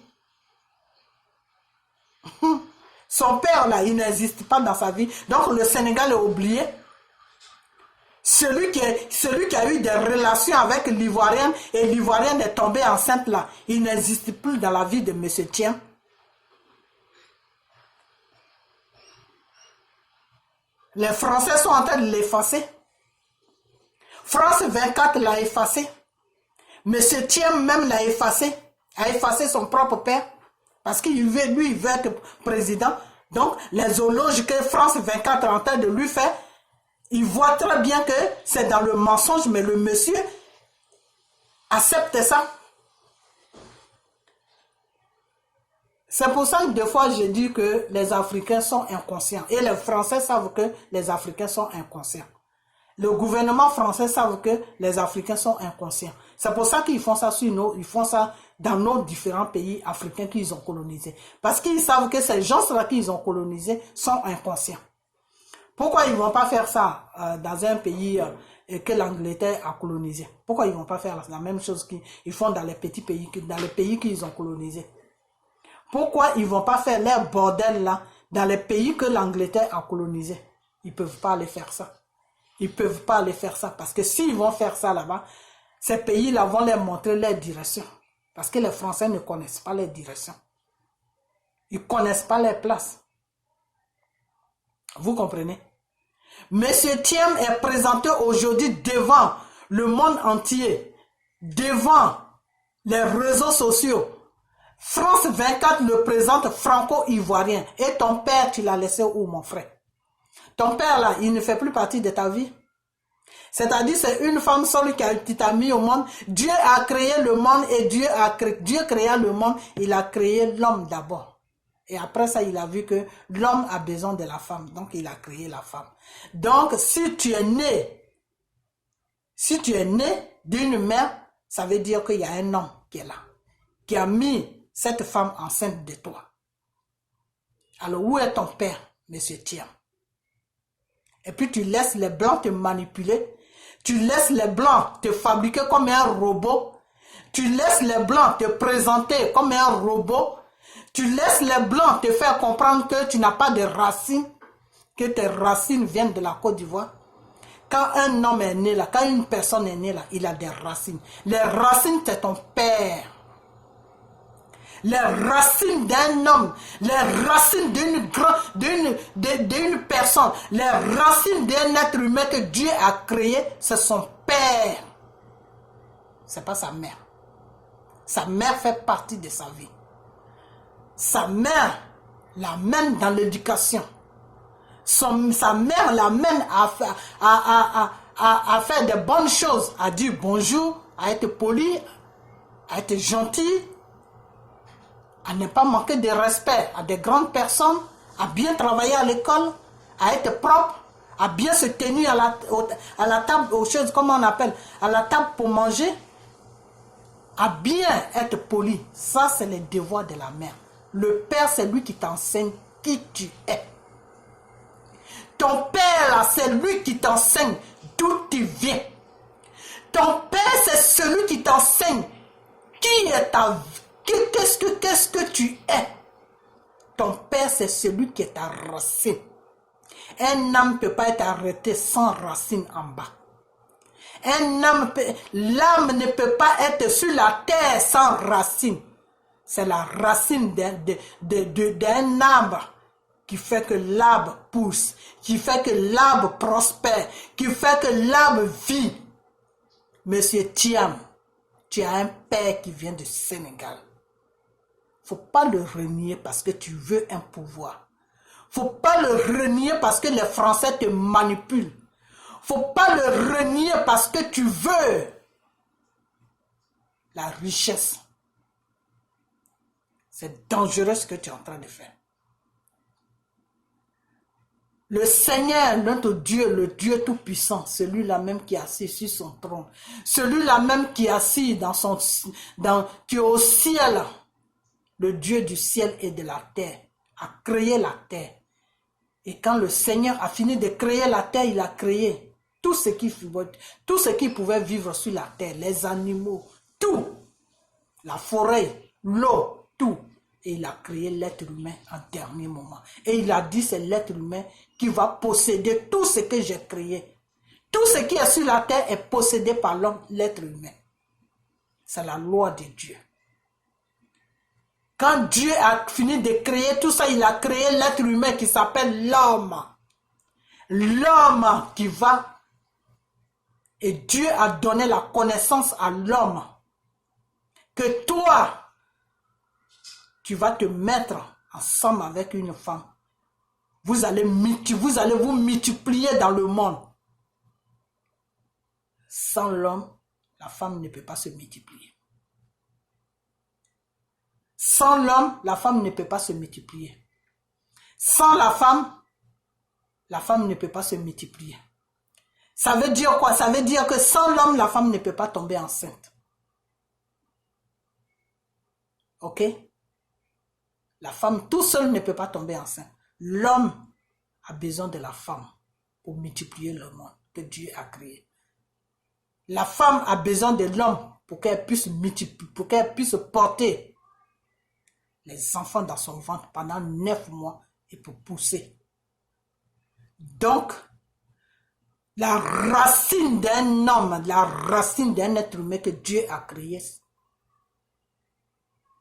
Son père, là, il n'existe pas dans sa vie. Donc, le Sénégal est oublié. Celui qui a eu des relations avec l'Ivoirienne et l'Ivoirienne est tombée enceinte, là, il n'existe plus dans la vie de M. Thiam. Les Français sont en train de l'effacer. France 24 l'a effacé. M. Thiam même l'a effacé. A effacé son propre père. Parce qu'il veut, lui, il veut être président. Donc, les éloges que France 24 est en train de lui faire, il voit très bien que c'est dans le mensonge, mais le monsieur accepte ça. C'est pour ça que des fois, je dis que les Africains sont inconscients. Et les Français savent que les Africains sont inconscients. Le gouvernement français savent que les Africains sont inconscients. C'est pour ça qu'ils font ça ils font ça dans nos différents pays africains qu'ils ont colonisés. Parce qu'ils savent que ces gens-là qu'ils ont colonisés sont inconscients. Pourquoi ils ne vont pas faire ça dans un pays que l'Angleterre a colonisé? Pourquoi ils ne vont pas faire la même chose qu'ils font dans les petits pays, dans les pays qu'ils ont colonisés? Pourquoi ils ne vont pas faire leur bordel là dans les pays que l'Angleterre a colonisés? Ils ne peuvent pas aller faire ça. Ils ne peuvent pas aller faire ça parce que s'ils vont faire ça là-bas, ces pays-là vont leur montrer leur direction. Parce que les Français ne connaissent pas leur direction. Ils ne connaissent pas leur place. Vous comprenez? Monsieur Thiam est présenté aujourd'hui devant le monde entier, devant les réseaux sociaux. France 24 le présente franco-ivoirien. Et ton père, tu l'as laissé où, mon frère? Ton père, là, il ne fait plus partie de ta vie. C'est-à-dire, c'est une femme seule qui t'a mis au monde. Dieu a créé le monde et Dieu créa le monde. Il a créé l'homme d'abord. Et après ça, il a vu que l'homme a besoin de la femme. Donc, il a créé la femme. Donc, si tu es né d'une mère, ça veut dire qu'il y a un homme qui est là, qui a mis cette femme enceinte de toi. Alors, où est ton père, monsieur Thiam? Et puis, tu laisses les blancs te manipuler. Tu laisses les blancs te fabriquer comme un robot. Tu laisses les blancs te présenter comme un robot. Tu laisses les blancs te faire comprendre que tu n'as pas de racines, que tes racines viennent de la Côte d'Ivoire. Quand un homme est né là, quand une personne est née là, il a des racines. Les racines, c'est ton père. Les racines d'un homme, les racines d'une personne, les racines d'un être humain que Dieu a créé, c'est son père. C'est pas sa mère. Sa mère fait partie de sa vie. Sa mère l'amène dans l'éducation. Sa mère l'amène à faire de bonnes choses, à dire bonjour, à être poli, à être gentil, à ne pas manquer de respect à des grandes personnes, à bien travailler à l'école, à être propre, à bien se tenir à la table, aux choses, comment on appelle, à la table pour manger, à bien être poli. Ça, c'est le devoir de la mère. Le père, c'est lui qui t'enseigne qui tu es. Ton père, là, c'est lui qui t'enseigne d'où tu viens. Ton père, c'est celui qui t'enseigne qui est ta vie. Qu'est-ce que tu es? Ton père, c'est celui qui est ta racine. Un homme ne peut pas être arrêté sans racine en bas. L'âme ne peut pas être sur la terre sans racine. C'est la racine d'un arbre qui fait que l'arbre pousse, qui fait que l'arbre prospère, qui fait que l'arbre vit. Monsieur Thiam, tu as un père qui vient du Sénégal. Faut pas le renier parce que tu veux un pouvoir. Faut pas le renier parce que les Français te manipulent. Faut pas le renier parce que tu veux la richesse. C'est dangereux ce que tu es en train de faire. Le Seigneur, notre Dieu, le Dieu Tout-Puissant, celui-là même qui est assis sur son trône, celui-là même qui est assis qui est au ciel, le Dieu du ciel et de la terre, a créé la terre. Et quand le Seigneur a fini de créer la terre, il a créé tout ce qui pouvait vivre sur la terre, les animaux, tout, la forêt, l'eau, tout. Et il a créé l'être humain en dernier moment. Et il a dit, c'est l'être humain qui va posséder tout ce que j'ai créé. Tout ce qui est sur la terre est possédé par l'homme, l'être humain. C'est la loi de Dieu. Quand Dieu a fini de créer tout ça, il a créé l'être humain qui s'appelle l'homme. L'homme qui va. Et Dieu a donné la connaissance à l'homme. Que toi, tu vas te mettre ensemble avec une femme. Vous allez vous multiplier dans le monde. Sans l'homme, la femme ne peut pas se multiplier. Sans l'homme, la femme ne peut pas se multiplier. Sans la femme ne peut pas se multiplier. Ça veut dire quoi? Ça veut dire que sans l'homme, la femme ne peut pas tomber enceinte. Ok? La femme tout seul ne peut pas tomber enceinte. L'homme a besoin de la femme pour multiplier le monde que Dieu a créé. La femme a besoin de l'homme pour qu'elle puisse multiplier, pour qu'elle puisse porter les enfants dans son ventre pendant 9 mois et pour pousser. Donc, la racine d'un homme, la racine d'un être humain que Dieu a créé,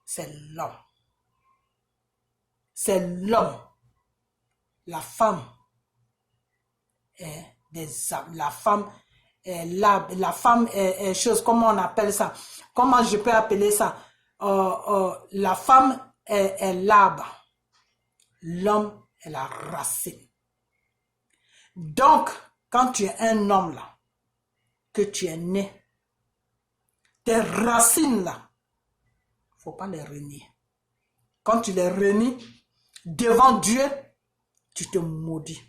c'est l'homme. C'est l'homme. La femme est la femme est chose, comment on appelle ça? Comment je peux appeler ça? La femme est l'arbre. L'homme est la racine. Donc, quand tu es un homme là, que tu es né, tes racines là, il ne faut pas les renier. Quand tu les renies, devant Dieu, tu te maudis.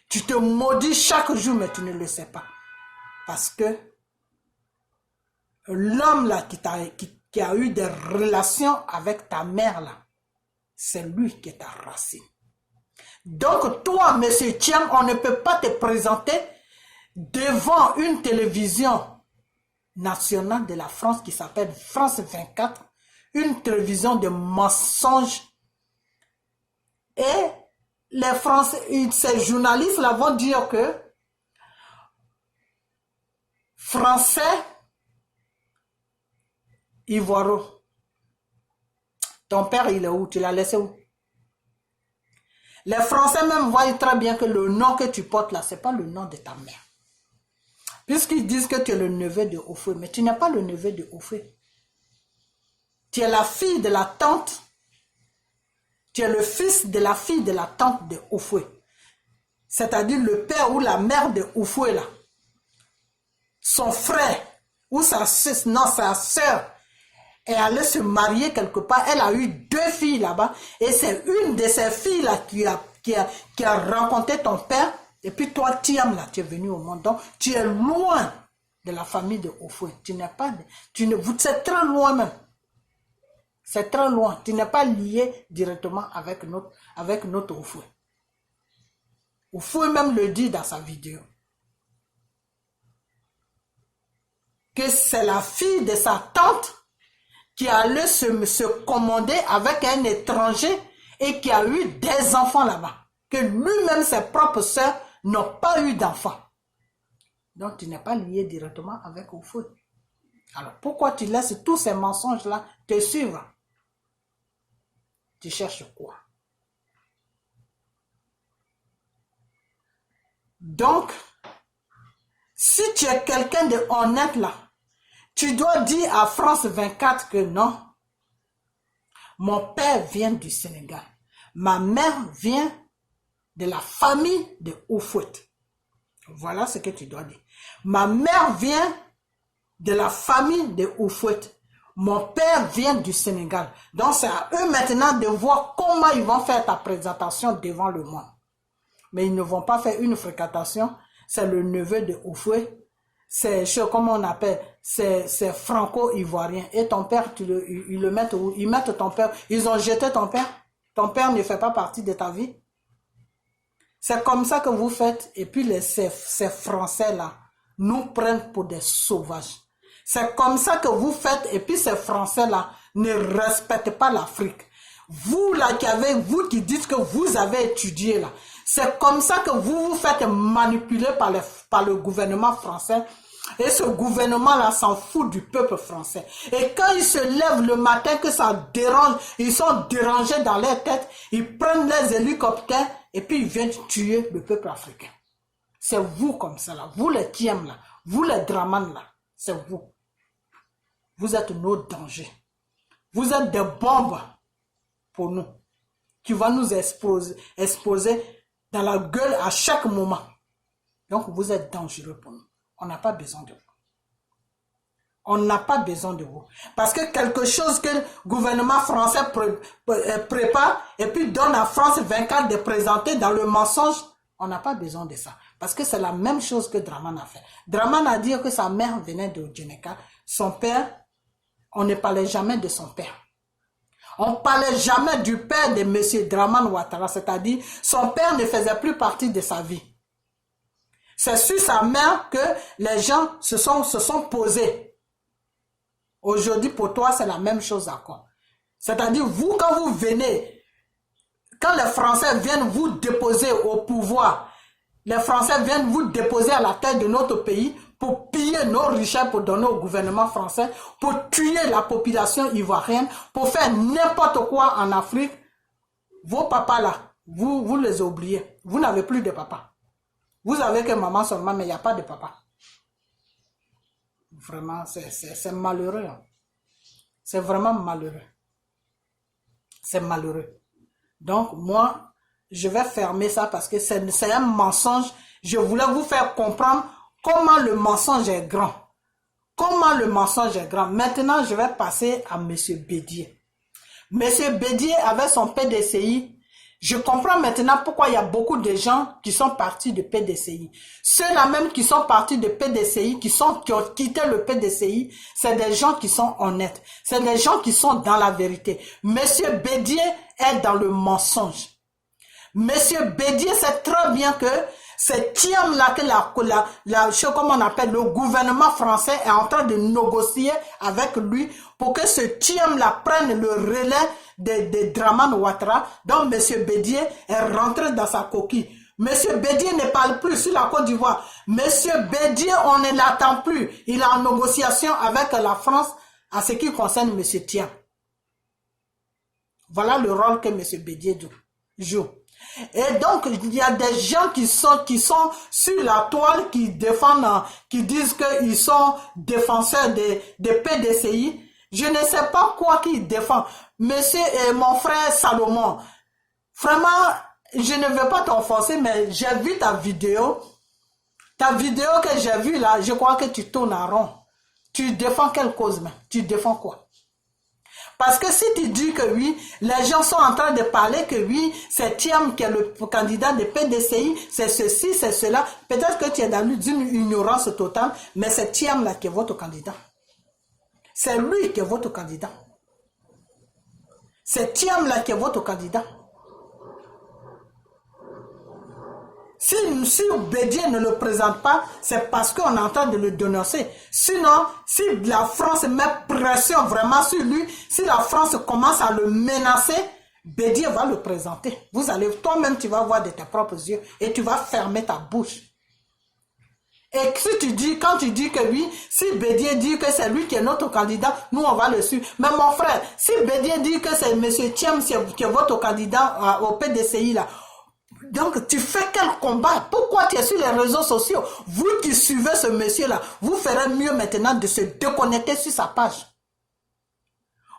Tu te maudis chaque jour, mais tu ne le sais pas. Parce que l'homme là qui a eu des relations avec ta mère là, c'est lui qui est ta racine. Donc toi, monsieur Thiam, on ne peut pas te présenter devant une télévision nationale de la France qui s'appelle France 24, une télévision de mensonges. Et les Français, ces journalistes là vont dire que Français, Ivoiro, ton père il est où? Tu l'as laissé où? Les Français même voient très bien que le nom que tu portes là, ce n'est pas le nom de ta mère. Puisqu'ils disent que tu es le neveu de Oufoué, mais tu n'es pas le neveu de Oufoué. Tu es la fille de la tante. Tu es le fils de la fille de la tante de Oufoué. C'est-à-dire le père ou la mère de Oufoué là. Son frère ou sa sœur est allée se marier quelque part. Elle a eu 2 filles là-bas. Et c'est une de ces filles là qui a rencontré ton père. Et puis toi, Thiam, là, tu es venu au monde. Donc, tu es loin de la famille de Oufoué. Tu n'es pas... c'est très loin même. C'est très loin. Tu n'es pas lié directement avec notre Oufoué. Oufoué même le dit dans sa vidéo. Que c'est la fille de sa tante qui allait se commander avec un étranger et qui a eu des enfants là-bas. Que lui-même, ses propres sœurs n'ont pas eu d'enfants. Donc, tu n'es pas lié directement avec Oufoué. Alors, pourquoi tu laisses tous ces mensonges-là te suivre? Tu cherches quoi? Donc, si tu es quelqu'un de honnête là, tu dois dire à France 24 que non, mon père vient du Sénégal. Ma mère vient de la famille de Oufoué. Voilà ce que tu dois dire. Ma mère vient de la famille de Oufoué. Mon père vient du Sénégal. Donc c'est à eux maintenant de voir comment ils vont faire ta présentation devant le monde. Mais ils ne vont pas faire une fréquentation. C'est le neveu de Oufoué. C'est, comment on appelle, c'est franco-ivoirien. Et ton père, ils le mettent où? Ils mettent ton père. Ils ont jeté ton père. Ton père ne fait pas partie de ta vie. C'est comme ça que vous faites. Et puis ces Français-là nous prennent pour des sauvages. C'est comme ça que vous faites. Et puis ces Français-là ne respectent pas l'Afrique. Vous là vous qui dites que vous avez étudié là. C'est comme ça que vous vous faites manipuler par le gouvernement français. Et ce gouvernement-là s'en fout du peuple français. Et quand ils se lèvent le matin, que ça dérange, ils sont dérangés dans leur tête, ils prennent les hélicoptères et puis ils viennent tuer le peuple africain. C'est vous comme ça là, vous les Thiam là, vous les Dramane là, c'est vous. Vous êtes nos dangers. Vous êtes des bombes pour nous, qui vont nous exposer dans la gueule à chaque moment. Donc vous êtes dangereux pour nous. On n'a pas besoin de vous. On n'a pas besoin de vous. Parce que quelque chose que le gouvernement français prépare et puis donne à France 24 de présenter dans le mensonge, on n'a pas besoin de ça. Parce que c'est la même chose que Dramane a fait. Dramane a dit que sa mère venait de Djeneka. Son père, on ne parlait jamais de son père. On ne parlait jamais du père de M. Dramane Ouattara, c'est-à-dire son père ne faisait plus partie de sa vie. C'est sur sa mère que les gens se sont posés. Aujourd'hui, pour toi, c'est la même chose encore. C'est-à-dire, vous, quand vous venez, quand les Français viennent vous déposer au pouvoir, les Français viennent vous déposer à la tête de notre pays pour piller nos richesses, pour donner au gouvernement français, pour tuer la population ivoirienne, pour faire n'importe quoi en Afrique. Vos papas là, vous les oubliez. Vous n'avez plus de papa. Vous avez que maman seulement, mais il n'y a pas de papa. Vraiment, c'est malheureux. Hein. C'est vraiment malheureux. C'est malheureux. Donc, moi, je vais fermer ça parce que c'est un mensonge. Je voulais vous faire comprendre comment le mensonge est grand. Comment le mensonge est grand. Maintenant, je vais passer à M. Bédier. Monsieur Bédier avait son PDCI. Je comprends maintenant pourquoi il y a beaucoup de gens qui sont partis de PDCI. Ceux-là même qui sont partis de PDCI, qui ont quitté le PDCI, c'est des gens qui sont honnêtes. C'est des gens qui sont dans la vérité. Monsieur Bédier est dans le mensonge. Monsieur Bédier sait très bien que c'est Thiam-là que comment on appelle, le gouvernement français est en train de négocier avec lui pour que ce Thiam-là prenne le relais de Dramane Ouattara. Donc, M. Bédier est rentré dans sa coquille. M. Bédier ne parle plus sur la Côte d'Ivoire. M. Bédier, on ne l'attend plus. Il est en négociation avec la France à ce qui concerne M. Thiam. Voilà le rôle que M. Bédier joue. Et donc, il y a des gens qui sont sur la toile, qui défendent, qui disent qu'ils sont défenseurs des PDCI. Je ne sais pas quoi qu'ils défendent. Monsieur et mon frère Salomon, vraiment, je ne veux pas t'enfoncer, mais j'ai vu ta vidéo. Ta vidéo que j'ai vue là, je crois que tu tournes en rond. Tu défends quelle cause, mais tu défends quoi? Parce que si tu dis que oui, les gens sont en train de parler que oui, c'est Thiam qui est le candidat de PDCI, c'est ceci, c'est cela. Peut-être que tu es dans une ignorance totale, mais c'est Thiam là qui est votre candidat. C'est lui qui est votre candidat. C'est Thiam là qui est votre candidat. Si Bédier ne le présente pas, c'est parce qu'on est en train de le dénoncer. Sinon, si la France met pression vraiment sur lui, si la France commence à le menacer, Bédier va le présenter. Vous allez, toi-même, tu vas voir de tes propres yeux et tu vas fermer ta bouche. Et si tu dis, quand tu dis que oui, si Bédier dit que c'est lui qui est notre candidat, nous on va le suivre. Mais mon frère, si Bédier dit que c'est M. Thiam qui est votre candidat au PDCI là, donc, tu fais quel combat? Pourquoi tu es sur les réseaux sociaux? Vous qui suivez ce monsieur-là, vous ferez mieux maintenant de se déconnecter sur sa page.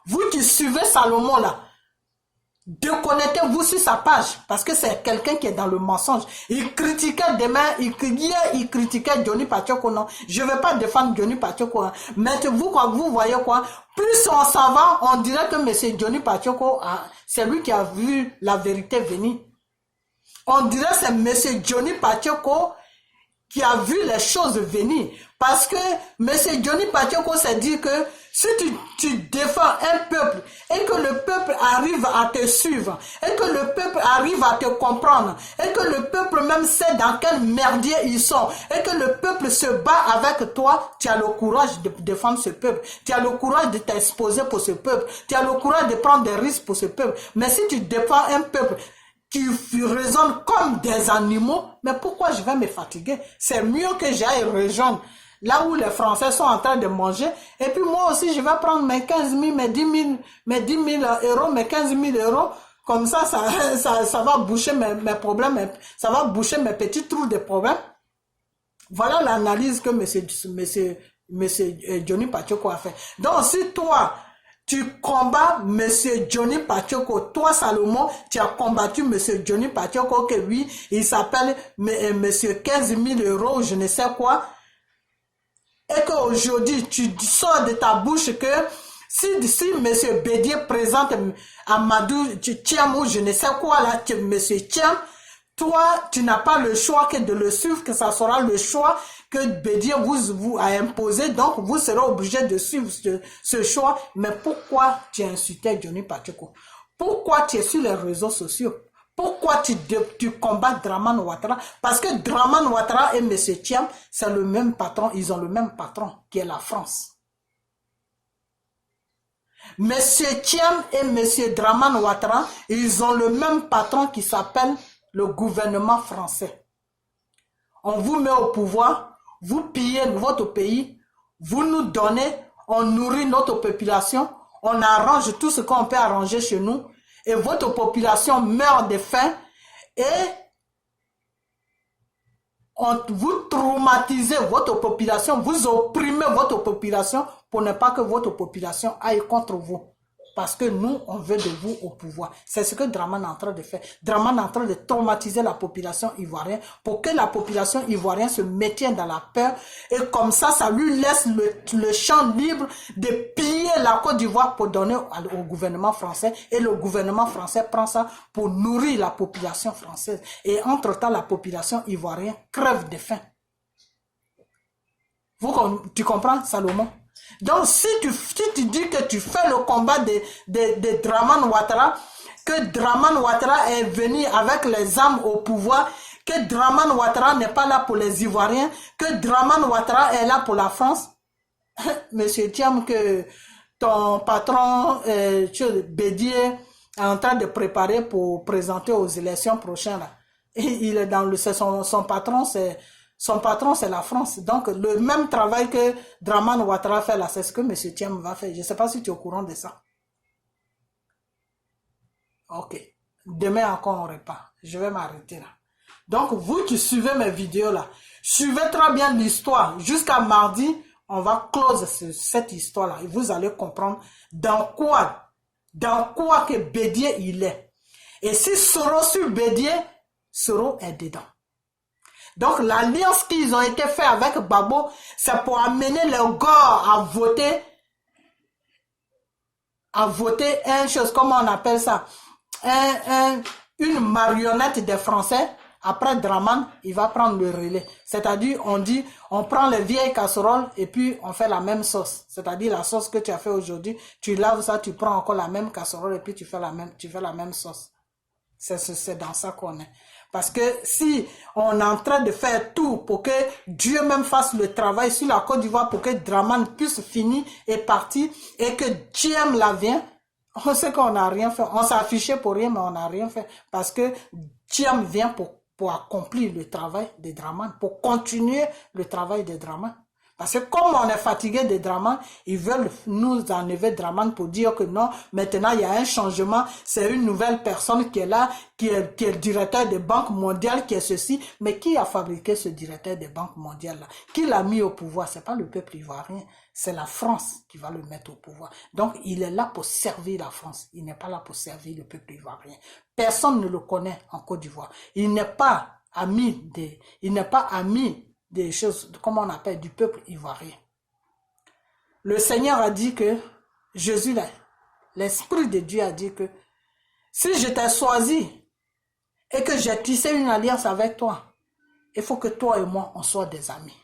Vous qui suivez Salomon là, déconnectez-vous sur sa page parce que c'est quelqu'un qui est dans le mensonge. Il critiquait demain, il critiquait Johnny Pachoko, non. Je ne vais pas défendre Johnny Pachoko, hein. Mais vous voyez quoi? Plus on s'en va, on dirait que M. Johnny Pachoko, c'est lui qui a vu la vérité venir. On dirait que c'est M. Johnny Pachoko qui a vu les choses venir. Parce que M. Johnny Pachoko s'est dit que si tu défends un peuple et que le peuple arrive à te suivre, et que le peuple arrive à te comprendre, et que le peuple même sait dans quel merdier ils sont, et que le peuple se bat avec toi, tu as le courage de défendre ce peuple, tu as le courage de t'exposer pour ce peuple, tu as le courage de prendre des risques pour ce peuple. Mais si tu défends un peuple qui raisonnent comme des animaux, mais pourquoi je vais me fatiguer? C'est mieux que j'aille rejoindre là où les Français sont en train de manger, et puis moi aussi je vais prendre mes 15 000, mes 10 000 euros, mes 15 000 euros, comme ça va boucher mes problèmes, ça va boucher mes petits trous de problèmes. Voilà l'analyse que monsieur Johnny Pachoko a fait. Donc si toi, tu combats M. Johnny Pachoko. Toi, Salomon, tu as combattu M. Johnny Pachoko, que oui, il s'appelle M. 15 000 euros, je ne sais quoi. Et qu'aujourd'hui, tu sors de ta bouche que si M. Bédier présente Amadou Thiam ou je ne sais quoi, là, M. Thiam, toi, tu n'as pas le choix que de le suivre, que ça sera le choix que Bédier vous a imposé. Donc, vous serez obligé de suivre ce choix. Mais pourquoi tu as insulté Johnny Pachoko? Pourquoi tu es sur les réseaux sociaux? Pourquoi tu combats Dramane Ouattara? Parce que Dramane Ouattara et M. Thiam, c'est le même patron. Ils ont le même patron, qui est la France. M. Thiam et M. Dramane Ouattara, ils ont le même patron qui s'appelle le gouvernement français. On vous met au pouvoir, vous pillez votre pays, vous nous donnez, on nourrit notre population, on arrange tout ce qu'on peut arranger chez nous, et votre population meurt de faim, et vous traumatisez votre population, vous opprimez votre population pour ne pas que votre population aille contre vous. Parce que nous, on veut de vous au pouvoir. C'est ce que Dramane est en train de faire. Dramane est en train de traumatiser la population ivoirienne pour que la population ivoirienne se maintienne dans la peur. Et comme ça lui laisse le champ libre de piller la Côte d'Ivoire pour donner au gouvernement français. Et le gouvernement français prend ça pour nourrir la population française. Et entre-temps, la population ivoirienne crève de faim. Tu comprends, Salomon? Donc, si tu dis que tu fais le combat de Dramane Ouattara, que Dramane Ouattara est venu avec les armes au pouvoir, que Dramane Ouattara n'est pas là pour les Ivoiriens, que Dramane Ouattara est là pour la France, Monsieur Thiam, que ton patron, Bédier, est en train de préparer pour présenter aux élections prochaines, là. Et il est dans son patron, c'est la France. Donc, le même travail que Dramane Ouattara fait là, c'est ce que M. Thiam va faire. Je ne sais pas si tu es au courant de ça. Ok. Demain encore, on repart. Je vais m'arrêter là. Donc, vous qui suivez mes vidéos là, suivez très bien l'histoire. Jusqu'à mardi, on va close cette histoire là. Et vous allez comprendre dans quoi que Bédier il est. Et si Soro sur Bédier, Soro est dedans. Donc, l'alliance qu'ils ont été fait avec Gbagbo, c'est pour amener les Gors à voter une chose, comment on appelle ça, une marionnette des Français. Après Dramane, il va prendre le relais. C'est-à-dire, on prend les vieilles casseroles et puis on fait la même sauce. C'est-à-dire, la sauce que tu as fait aujourd'hui, tu laves ça, tu prends encore la même casserole et puis tu fais la même sauce. C'est dans ça qu'on est. Parce que si on est en train de faire tout pour que Dieu même fasse le travail sur la Côte d'Ivoire pour que Dramane puisse finir et partir et que Thiam la vient, on sait qu'on n'a rien fait. On s'est affiché pour rien, mais on n'a rien fait. Parce que Thiam vient pour accomplir le travail de Dramane, pour continuer le travail de Dramane. Parce que comme on est fatigué de Dramane, ils veulent nous enlever Dramane pour dire que non, maintenant il y a un changement, c'est une nouvelle personne qui est là, qui est le directeur des banques mondiales, qui est ceci. Mais qui a fabriqué ce directeur des banques mondiales là? Qui l'a mis au pouvoir? C'est pas le peuple ivoirien, c'est la France qui va le mettre au pouvoir. Donc il est là pour servir la France, il n'est pas là pour servir le peuple ivoirien. Personne ne le connaît en Côte d'Ivoire. Il n'est pas ami des choses, comment on appelle, du peuple ivoirien. Le Seigneur a dit que, Jésus, l'Esprit de Dieu a dit que, si je t'ai choisi et que j'ai tissé une alliance avec toi, il faut que toi et moi, on soit des amis.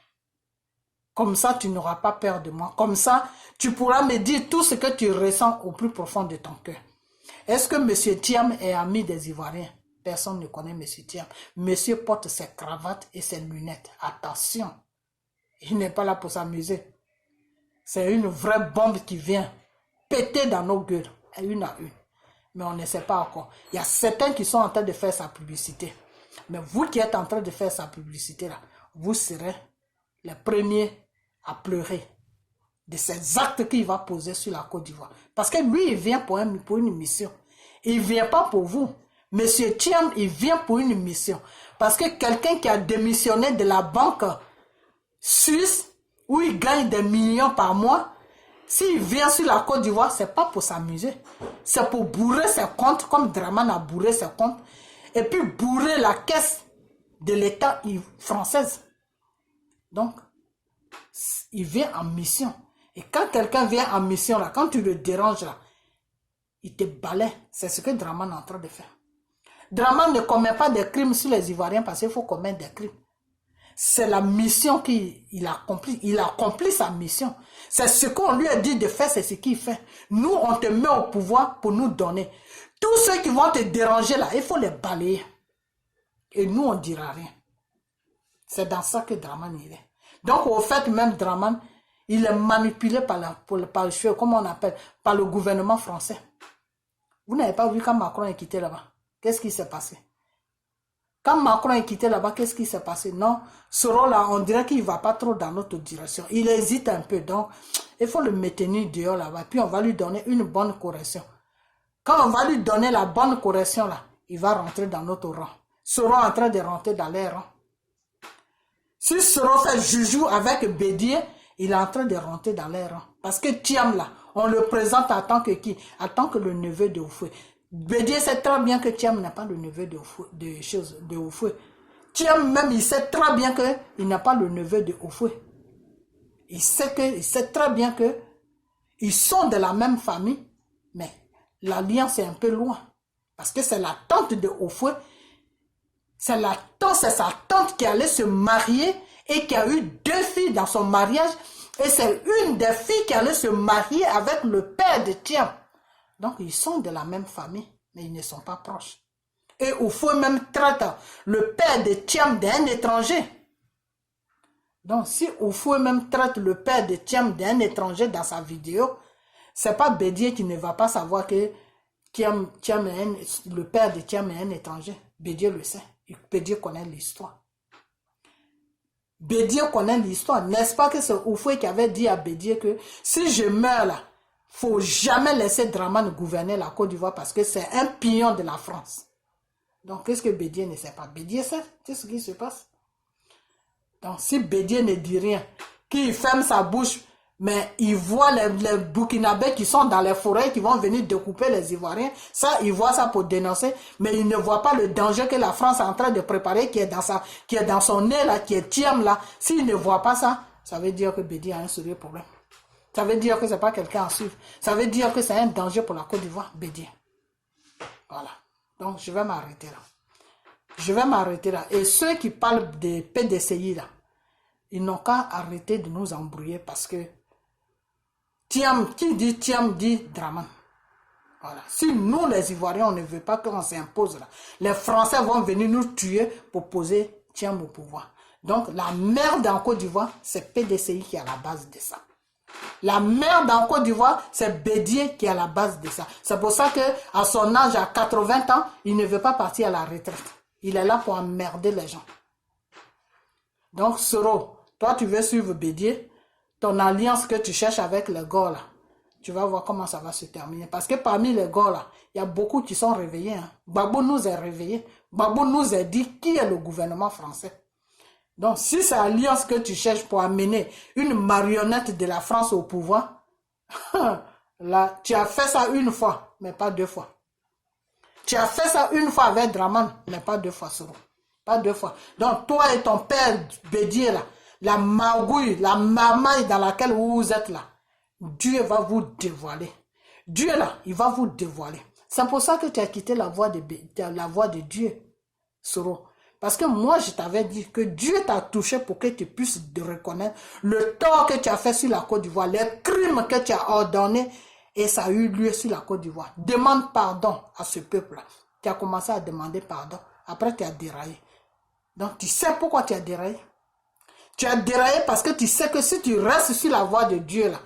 Comme ça, tu n'auras pas peur de moi. Comme ça, tu pourras me dire tout ce que tu ressens au plus profond de ton cœur. Est-ce que M. Thiam est ami des Ivoiriens? Personne ne connaît M. Thiam. Monsieur porte ses cravates et ses lunettes. Attention, il n'est pas là pour s'amuser. C'est une vraie bombe qui vient péter dans nos gueules, une à une. Mais on ne sait pas encore. Il y a certains qui sont en train de faire sa publicité. Mais vous qui êtes en train de faire sa publicité, là, vous serez les premiers à pleurer de ces actes qu'il va poser sur la Côte d'Ivoire. Parce que lui, il vient pour une mission. Il ne vient pas pour vous. Monsieur Thiam, il vient pour une mission. Parce que quelqu'un qui a démissionné de la banque suisse, où il gagne des millions par mois, s'il vient sur la Côte d'Ivoire, ce n'est pas pour s'amuser. C'est pour bourrer ses comptes, comme Dramane a bourré ses comptes, et puis bourrer la caisse de l'État française. Donc, il vient en mission. Et quand quelqu'un vient en mission, là, quand tu le déranges, là, il te balaie. C'est ce que Dramane est en train de faire. Dramane ne commet pas des crimes sur les Ivoiriens parce qu'il faut commettre des crimes. C'est la mission qu'il accomplit. Il accomplit sa mission. C'est ce qu'on lui a dit de faire, c'est ce qu'il fait. Nous, on te met au pouvoir pour nous donner. Tous ceux qui vont te déranger là, il faut les balayer. Et nous, on ne dira rien. C'est dans ça que Dramane il est. Donc, au fait, même Dramane, il est manipulé par le gouvernement français. Vous n'avez pas vu quand Macron est quitté là-bas? Qu'est-ce qui s'est passé? Quand Macron est quitté là-bas, qu'est-ce qui s'est passé? Non, ce rôle-là, on dirait qu'il ne va pas trop dans notre direction. Il hésite un peu, donc il faut le maintenir dehors là-bas. Puis on va lui donner une bonne correction. Quand on va lui donner la bonne correction là, il va rentrer dans notre rang. Soro en train de rentrer dans les rangs. Si Soro fait joujou avec Bédier, il est en train de rentrer dans les rangs. Parce que Thiam là, On le présente en tant que qui? En tant que le neveu de Oufoué. Bédié sait très bien que Thiam n'est pas le neveu de Oufoué. Thiam même, il sait très bien qu'il n'a pas le neveu de Oufoué. Il sait très bien que ils sont de la même famille, mais l'alliance est un peu loin. Parce que c'est la tante de Oufoué. C'est sa tante qui allait se marier et qui a eu 2 filles dans son mariage. Et c'est une des filles qui allait se marier avec le père de Thiam. Donc, ils sont de la même famille, mais ils ne sont pas proches. Et Oufoué même traite le père de Thiam d'un étranger. Donc, si Oufoué même traite le père de Thiam d'un étranger dans sa vidéo, c'est pas Bédié qui ne va pas savoir que le père de Thiam est un étranger. Bédié le sait. Bédié connaît l'histoire. Bédié connaît l'histoire. N'est-ce pas que c'est Oufoué qui avait dit à Bédié que si je meurs là, faut jamais laisser Dramane gouverner la Côte d'Ivoire parce que c'est un pignon de la France. Donc, qu'est-ce que Bédié ne sait pas? Bédié sait ce qui se passe. Donc, si Bédié ne dit rien, qu'il ferme sa bouche, mais il voit les Burkinabés qui sont dans les forêts, qui vont venir découper les Ivoiriens, ça, il voit ça pour dénoncer, mais il ne voit pas le danger que la France est en train de préparer, qui est dans son nez là, qui est Thiam là. S'il ne voit pas ça, ça veut dire que Bédié a un sérieux problème. Ça veut dire que ce n'est pas quelqu'un à suivre. Ça veut dire que c'est un danger pour la Côte d'Ivoire, Bédié. Voilà. Donc, je vais m'arrêter là. Je vais m'arrêter là. Et ceux qui parlent des PDCI là, ils n'ont qu'à arrêter de nous embrouiller parce que Thiam, qui dit Thiam dit Dramane. Voilà. Si nous, les Ivoiriens, on ne veut pas qu'on s'impose là, les Français vont venir nous tuer pour poser Thiam au pouvoir. Donc, la merde en Côte d'Ivoire, c'est PDCI qui est à la base de ça. La merde en Côte d'Ivoire, c'est Bédié qui est à la base de ça. C'est pour ça qu'à son âge, à 80 ans, il ne veut pas partir à la retraite. Il est là pour emmerder les gens. Donc, Soro, toi, tu veux suivre Bédié, ton alliance que tu cherches avec les gars là, tu vas voir comment ça va se terminer. Parce que parmi les gars là, il y a beaucoup qui sont réveillés. Hein. Gbagbo nous est réveillé. Gbagbo nous a dit qui est le gouvernement français. Donc, si c'est l'alliance que tu cherches pour amener une marionnette de la France au pouvoir, là, tu as fait ça une fois, mais pas 2 fois. Tu as fait ça une fois avec Dramane, mais pas 2 fois, Soro. Pas 2 fois. Donc, toi et ton père Bédié, là, la magouille, la marmaille dans laquelle vous êtes là, Dieu va vous dévoiler. Dieu, là, il va vous dévoiler. C'est pour ça que tu as quitté la voie de Dieu, Soro. Parce que moi, je t'avais dit que Dieu t'a touché pour que tu puisses reconnaître le tort que tu as fait sur la Côte d'Ivoire, les crimes que tu as ordonnés, et ça a eu lieu sur la Côte d'Ivoire. Demande pardon à ce peuple-là. Tu as commencé à demander pardon. Après, tu as déraillé. Donc, tu sais pourquoi tu as déraillé? Tu as déraillé parce que tu sais que si tu restes sur la voie de Dieu, là,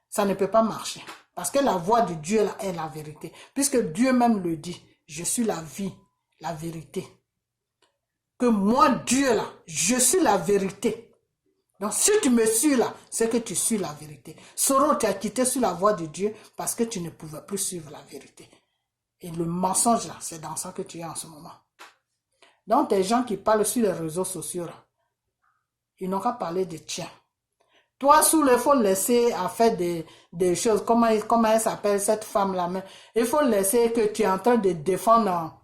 ça ne peut pas marcher. Parce que la voie de Dieu, là, est la vérité. Puisque Dieu même le dit, je suis la vie, la vérité. Que moi, Dieu, là, je suis la vérité. Donc, si tu me suis là, c'est que tu suis la vérité. Soro, tu as quitté sur la voie de Dieu parce que tu ne pouvais plus suivre la vérité. Et le mensonge, là, c'est dans ça que tu es en ce moment. Donc, des gens qui parlent sur les réseaux sociaux, là, ils n'ont qu'à parler de tiens. Toi, il faut laisser à faire des choses. Comment elle s'appelle, cette femme-là? Il faut laisser que tu es en train de défendre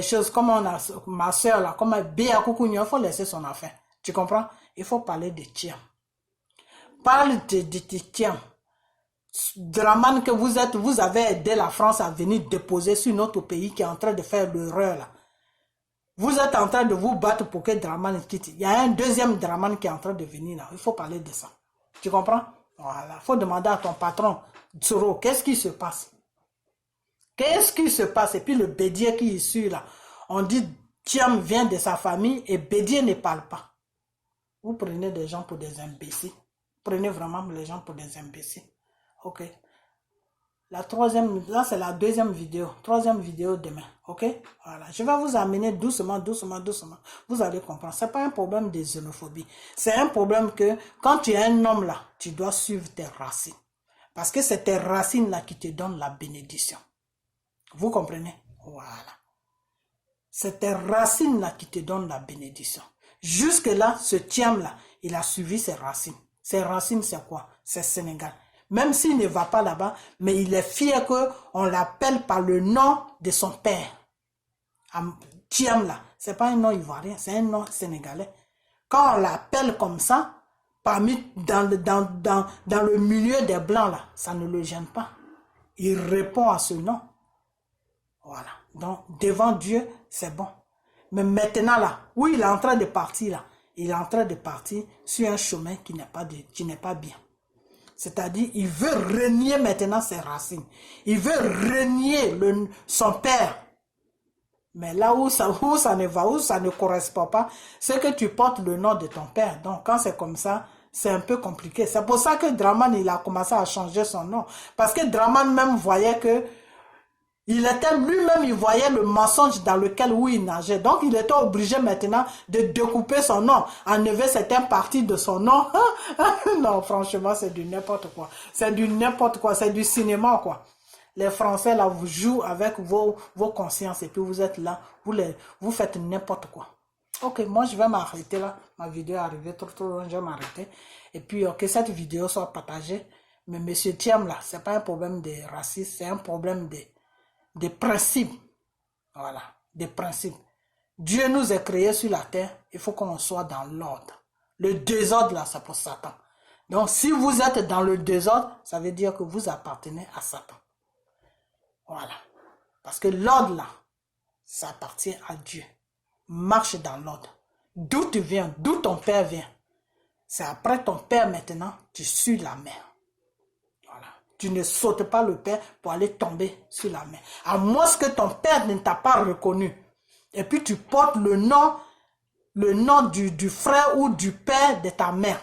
choses comme ma soeur, là, comme Béa Koukounion. Il faut laisser son affaire. Tu comprends? Il faut parler de tiens. Parle de tiens. Dramane que vous avez aidé la France à venir déposer sur notre pays qui est en train de faire l'erreur là. Vous êtes en train de vous battre pour que Dramane quitte. Il y a un deuxième Dramane qui est en train de venir là. Il faut parler de ça. Tu comprends? Voilà. Il faut demander à ton patron, Tsoro, qu'est-ce qui se passe? Qu'est-ce qui se passe? Et puis le Bédié qui est issu là. On dit Thiam vient de sa famille et Bédié ne parle pas. Vous prenez des gens pour des imbéciles. Prenez vraiment les gens pour des imbéciles. Ok. La troisième, là c'est la deuxième vidéo. Troisième vidéo demain. Ok. Voilà. Je vais vous amener doucement, doucement, doucement. Vous allez comprendre. Ce n'est pas un problème de xénophobie. C'est un problème que quand tu es un homme là, tu dois suivre tes racines. Parce que c'est tes racines là qui te donnent la bénédiction. Vous comprenez? Voilà. C'est tes racines là qui te donnent la bénédiction. Jusque là, ce Thiam là, il a suivi ses racines. Ses racines c'est quoi? C'est Sénégal. Même s'il ne va pas là-bas, mais il est fier qu'on l'appelle par le nom de son père. Thiam là, c'est pas un nom ivoirien, c'est un nom sénégalais. Quand on l'appelle comme ça, dans le milieu des blancs là, ça ne le gêne pas. Il répond à ce nom. Voilà. Donc, devant Dieu, c'est bon. Mais maintenant là, où il est en train de partir là, il est en train de partir sur un chemin qui n'est pas bien. C'est-à-dire, il veut renier maintenant ses racines. Il veut renier son père. Mais là où ça ne va, où ça ne correspond pas, c'est que tu portes le nom de ton père. Donc, quand c'est comme ça, c'est un peu compliqué. C'est pour ça que Dramane, il a commencé à changer son nom. Parce que Dramane même voyait que il était lui-même, il voyait le mensonge dans lequel il nageait. Donc, il était obligé maintenant de découper son nom, enlever certaines parties de son nom. Non, franchement, c'est du n'importe quoi. C'est du n'importe quoi. C'est du cinéma, quoi. Les Français, là, vous jouent avec vos consciences et puis vous êtes là, vous faites n'importe quoi. Ok, moi, je vais m'arrêter là. Ma vidéo est arrivée trop loin, je vais m'arrêter. Et puis, que cette vidéo soit partagée. Mais monsieur Thiam, là, c'est pas un problème de racisme, c'est un problème des principes. Voilà, des principes. Dieu nous a créés sur la terre, il faut qu'on soit dans l'ordre. Le désordre là, c'est pour Satan. Donc si vous êtes dans le désordre, ça veut dire que vous appartenez à Satan. Voilà. Parce que l'ordre là, ça appartient à Dieu. Marche dans l'ordre. D'où tu viens, d'où ton père vient. C'est après ton père maintenant, tu suis la mer. Tu ne sautes pas le père pour aller tomber sur la mer. À moins que ton père ne t'a pas reconnu. Et puis tu portes le nom du frère ou du père de ta mère.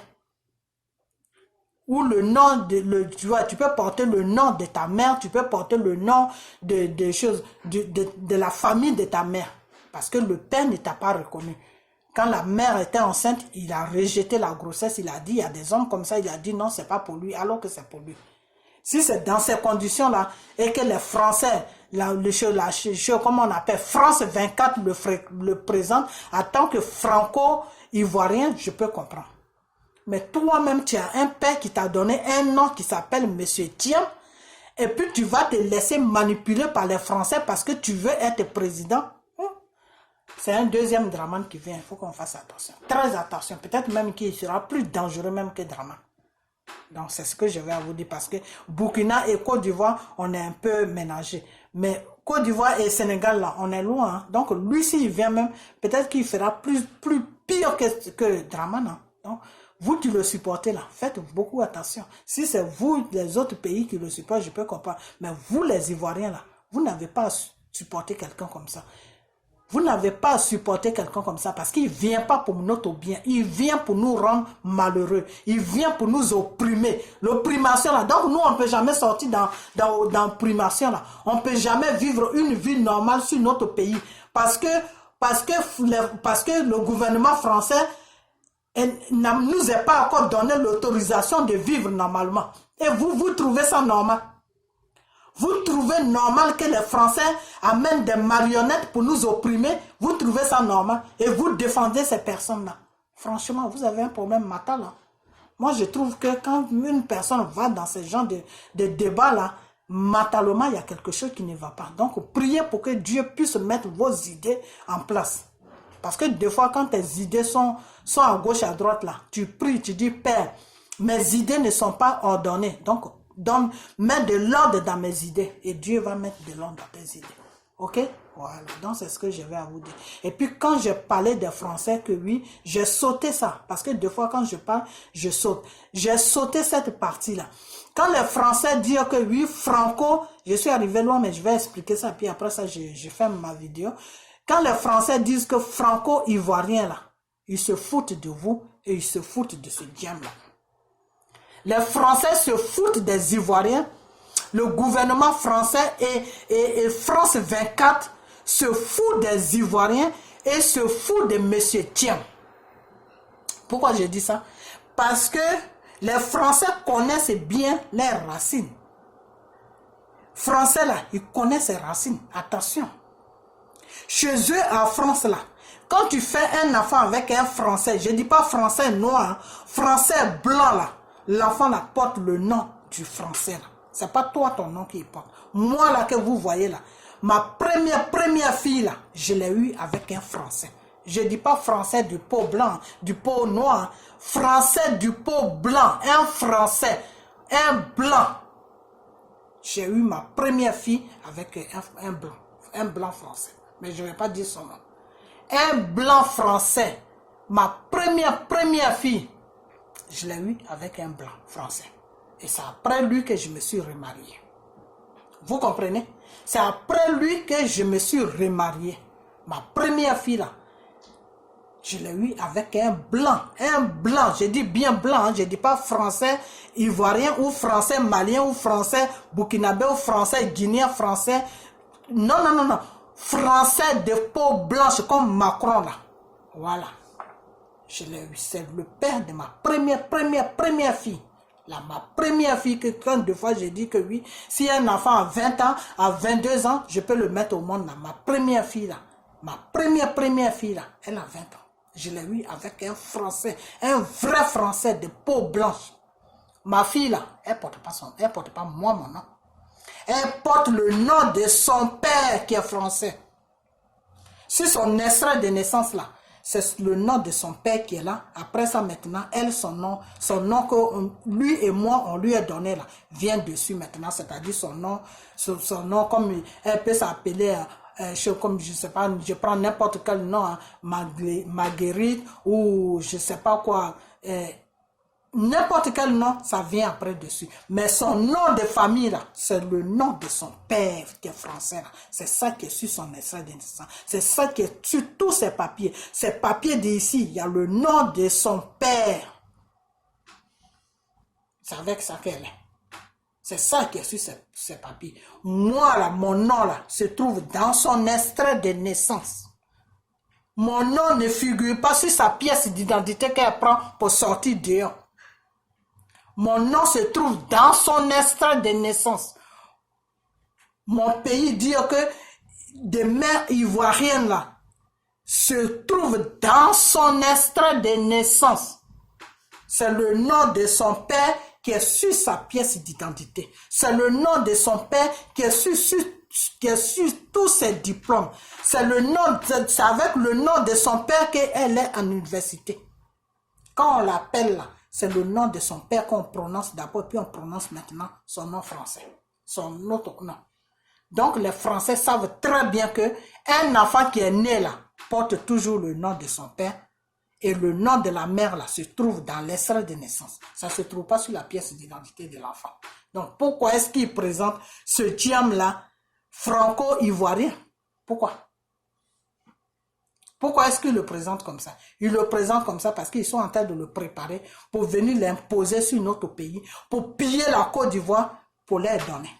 Ou le nom tu peux porter le nom de ta mère, tu peux porter le nom de la famille de ta mère. Parce que le père ne t'a pas reconnu. Quand la mère était enceinte, il a rejeté la grossesse, il a dit, il y a des hommes comme ça, il a dit non, c'est pas pour lui, alors que c'est pour lui. Si c'est dans ces conditions-là, et que les Français, comment on appelle, France 24 le présente, en tant que franco-ivoirien, je peux comprendre. Mais toi-même, tu as un père qui t'a donné un nom qui s'appelle Monsieur Thiam, et puis tu vas te laisser manipuler par les Français parce que tu veux être président. C'est un deuxième Dramane qui vient, il faut qu'on fasse attention. Très attention, peut-être même qu'il sera plus dangereux même que Dramane. Donc, c'est ce que je vais vous dire parce que Burkina et Côte d'Ivoire, on est un peu ménagés. Mais Côte d'Ivoire et Sénégal, là, on est loin. Hein. Donc, lui, s'il vient même, peut-être qu'il fera plus pire que Dramane. Hein. Donc, vous qui le supportez là, faites beaucoup attention. Si c'est vous, les autres pays qui le supportent, je peux comprendre. Mais vous, les Ivoiriens là, vous n'avez pas à supporter quelqu'un comme ça. Vous n'avez pas à supporter quelqu'un comme ça parce qu'il ne vient pas pour notre bien. Il vient pour nous rendre malheureux. Il vient pour nous opprimer. L'opprimation là. Donc nous, on ne peut jamais sortir dans l'opprimation là. On ne peut jamais vivre une vie normale sur notre pays. Parce que le gouvernement français ne nous a pas encore donné l'autorisation de vivre normalement. Et vous trouvez ça normal? Vous trouvez normal que les Français amènent des marionnettes pour nous opprimer? Vous trouvez ça normal? Et vous défendez ces personnes-là? Franchement, vous avez un problème mental. Hein? Moi, je trouve que quand une personne va dans ce genre de débat-là, mentalement, il y a quelque chose qui ne va pas. Donc, priez pour que Dieu puisse mettre vos idées en place. Parce que des fois, quand tes idées sont à gauche, à droite, là, tu pries, tu dis, Père, mes idées ne sont pas ordonnées. Donc, mets de l'ordre dans mes idées et Dieu va mettre de l'ordre dans tes idées. Ok? Voilà. Donc, c'est ce que je vais à vous dire. Et puis, quand je parlais des Français, que oui, j'ai sauté ça. Parce que des fois, quand je parle, je saute. J'ai sauté cette partie-là. Quand les Français disent que oui, Franco, je suis arrivé loin, mais je vais expliquer ça. Puis après ça, je ferme ma vidéo. Quand les Français disent que Franco-Ivoirien, là, ils se foutent de vous et ils se foutent de ce diable-là. Les Français se foutent des Ivoiriens. Le gouvernement français et France 24 se foutent des Ivoiriens et se foutent de M. Thiam. Pourquoi je dis ça? Parce que les Français connaissent bien leurs racines. Français là, ils connaissent leurs racines. Attention. Chez eux en France là, quand tu fais un enfant avec un Français, je ne dis pas Français noir, hein, Français blanc là, l'enfant là porte le nom du français là. C'est pas toi ton nom qui importe. Moi là que vous voyez là, ma première fille là, je l'ai eue avec un français. Je dis pas français du peau blanc, du peau noir, français du peau blanc, un français, un blanc. J'ai eu ma première fille avec un blanc français. Mais je ne vais pas dire son nom. Un blanc français. Ma première fille, je l'ai eu avec un blanc français. Et c'est après lui que je me suis remariée. Vous comprenez? C'est après lui que je me suis remariée. Ma première fille là, je l'ai eu avec un blanc, je dis bien blanc, hein, je ne dis pas français ivoirien ou français malien ou français burkinabé ou français guinéen, français, non, français de peau blanche comme Macron là, voilà, je l'ai eu, c'est le père de ma première fille. Là, ma première fille, que quand deux fois j'ai dit que oui, si un enfant a 20 ans, à 22 ans, je peux le mettre au monde là, ma première fille là, ma première fille là, elle a 20 ans. Je l'ai eu avec un français, un vrai français de peau blanche. Ma fille là, elle porte pas moi mon nom. Elle porte le nom de son père qui est français. Sur son extrait de naissance là, c'est le nom de son père qui est là. Après ça maintenant, elle, son nom que lui et moi on lui a donné là, vient dessus maintenant. C'est-à-dire son nom comme elle peut s'appeler... comme je sais pas, je prends n'importe quel nom, hein, Marguerite ou je sais pas quoi, n'importe quel nom, ça vient après dessus. Mais son nom de famille là, c'est le nom de son père qui est français là. C'est ça qui est sur son extrait de naissance. C'est ça qui est sur tous ses papiers. Ces papiers d'ici, il y a le nom de son père. C'est avec ça qu'elle est. C'est ça qui est sur ces papiers. Moi, là, mon nom, là, se trouve dans son extrait de naissance. Mon nom ne figure pas sur sa pièce d'identité qu'elle prend pour sortir dehors. Mon nom se trouve dans son extrait de naissance. Mon pays dit que des mères ivoiriennes, là, se trouve dans son extrait de naissance. C'est le nom de son père qui est sur sa pièce d'identité. C'est le nom de son père qui est sur tous ses diplômes. C'est avec le nom de son père qu'elle est en université. Quand on l'appelle là, c'est le nom de son père qu'on prononce d'abord, puis on prononce maintenant son nom français, son autre nom. Donc les Français savent très bien que un enfant qui est né là porte toujours le nom de son père. Et le nom de la mère là se trouve dans l'extrait de naissance. Ça ne se trouve pas sur la pièce d'identité de l'enfant. Donc pourquoi est-ce qu'il présente ce diam là franco-ivoirien? Pourquoi? Pourquoi est-ce qu'il le présente comme ça? Il le présente comme ça parce qu'ils sont en train de le préparer pour venir l'imposer sur notre pays, pour piller la Côte d'Ivoire, pour les donner.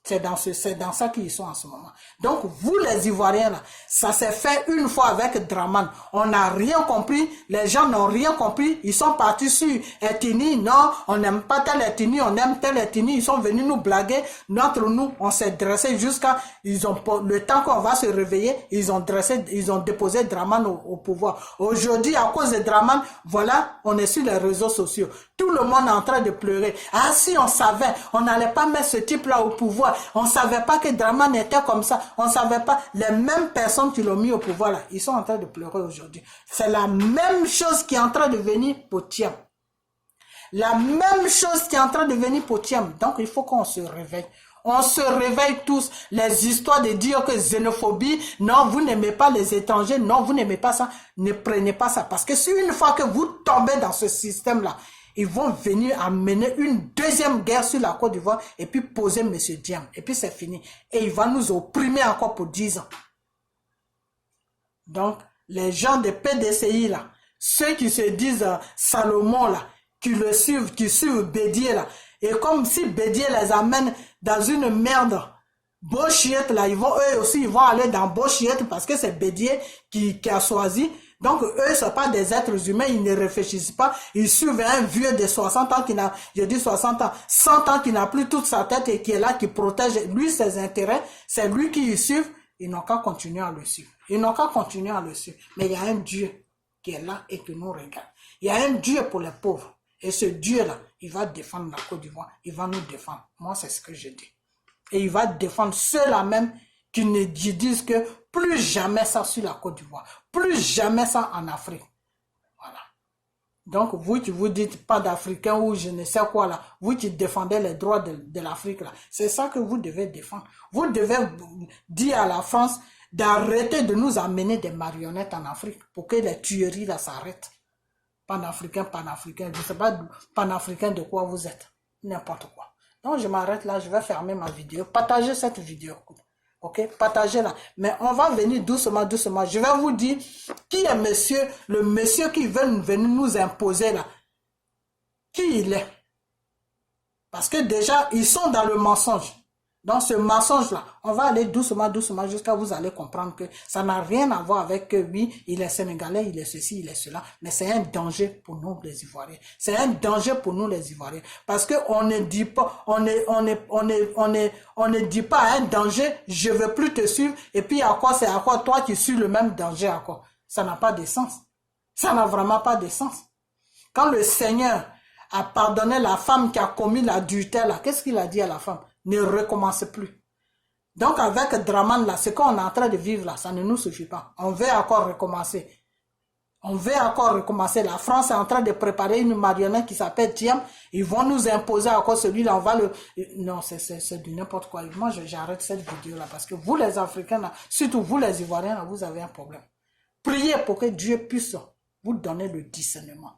C'est dans ça qu'ils sont en ce moment. Donc, vous les Ivoiriens, là, ça s'est fait une fois avec Draman. On n'a rien compris. Les gens n'ont rien compris. Ils sont partis sur ethnie. Non, on n'aime pas telle ethnie, on aime telle ethnie. Ils sont venus nous blaguer. Entre nous, on s'est dressé jusqu'à... le temps qu'on va se réveiller, ils ont déposé Draman au pouvoir. Aujourd'hui, à cause de Draman, voilà, on est sur les réseaux sociaux. Tout le monde est en train de pleurer. Ah, si on savait, on n'allait pas mettre ce type-là au pouvoir. On ne savait pas que Draman était comme ça. On ne savait pas. Les mêmes personnes qui l'ont mis au pouvoir, là, ils sont en train de pleurer aujourd'hui. C'est la même chose qui est en train de venir pour Thiam. La même chose qui est en train de venir pour Thiam. Donc, il faut qu'on se réveille. On se réveille tous. Les histoires de dire que xénophobie, non, vous n'aimez pas les étrangers, non, vous n'aimez pas ça. Ne prenez pas ça. Parce que si une fois que vous tombez dans ce système-là, ils vont venir amener une deuxième guerre sur la Côte d'Ivoire et puis poser M. Diam. Et puis c'est fini. Et il va nous opprimer encore pour 10 ans. Donc, les gens de PDCI là, ceux qui se disent Salomon là, qui suivent Bédier là, et comme si Bédier les amène dans une merde, Bochiette là, eux aussi ils vont aller dans Bochiette parce que c'est Bédier qui a choisi. Donc, eux, ce ne sont pas des êtres humains, ils ne réfléchissent pas. Ils suivent un vieux de 60 ans qui n'a, je dis 60 ans, 100 ans qui n'a plus toute sa tête et qui est là, qui protège lui ses intérêts. C'est lui qui y suit. Ils n'ont qu'à continuer à le suivre. Ils n'ont qu'à continuer à le suivre. Mais il y a un Dieu qui est là et qui nous regarde. Il y a un Dieu pour les pauvres. Et ce Dieu-là, il va défendre la Côte d'Ivoire. Il va nous défendre. Moi, c'est ce que je dis. Et il va défendre ceux-là même qui ne disent que plus jamais ça sur la Côte d'Ivoire. Plus jamais ça en Afrique. Voilà. Donc, vous qui vous dites pas d'Africains ou je ne sais quoi là, vous qui défendez les droits de l'Afrique là, c'est ça que vous devez défendre. Vous devez dire à la France d'arrêter de nous amener des marionnettes en Afrique pour que les tueries là s'arrêtent. Panafricain, je ne sais pas panafricain de quoi vous êtes. N'importe quoi. Donc, je m'arrête là, je vais fermer ma vidéo. Partagez cette vidéo. Ok, partagez-la. Mais on va venir doucement, doucement. Je vais vous dire qui est monsieur, le monsieur qui veut venir nous imposer là. Qui il est. Parce que déjà, ils sont dans le mensonge. Dans ce mensonge-là, on va aller doucement, doucement, jusqu'à vous allez comprendre que ça n'a rien à voir avec que oui, il est sénégalais, il est ceci, il est cela, mais c'est un danger pour nous les Ivoiriens. C'est un danger pour nous les Ivoiriens. Parce que on ne dit pas, on ne dit pas un danger, je veux plus te suivre, et puis à quoi c'est à quoi toi qui suis le même danger à quoi. Ça n'a pas de sens. Ça n'a vraiment pas de sens. Quand le Seigneur a pardonné la femme qui a commis l'adultère là, qu'est-ce qu'il a dit à la femme? Ne recommence plus. Donc avec Draman là, ce qu'on est en train de vivre là, ça ne nous suffit pas. On veut encore recommencer. On veut encore recommencer. La France est en train de préparer une marionnette qui s'appelle Thiam. Ils vont nous imposer encore celui-là. On va le... Non, c'est du n'importe quoi. Moi, j'arrête cette vidéo là parce que vous les Africains là, surtout vous les Ivoiriens là, vous avez un problème. Priez pour que Dieu puisse vous donner le discernement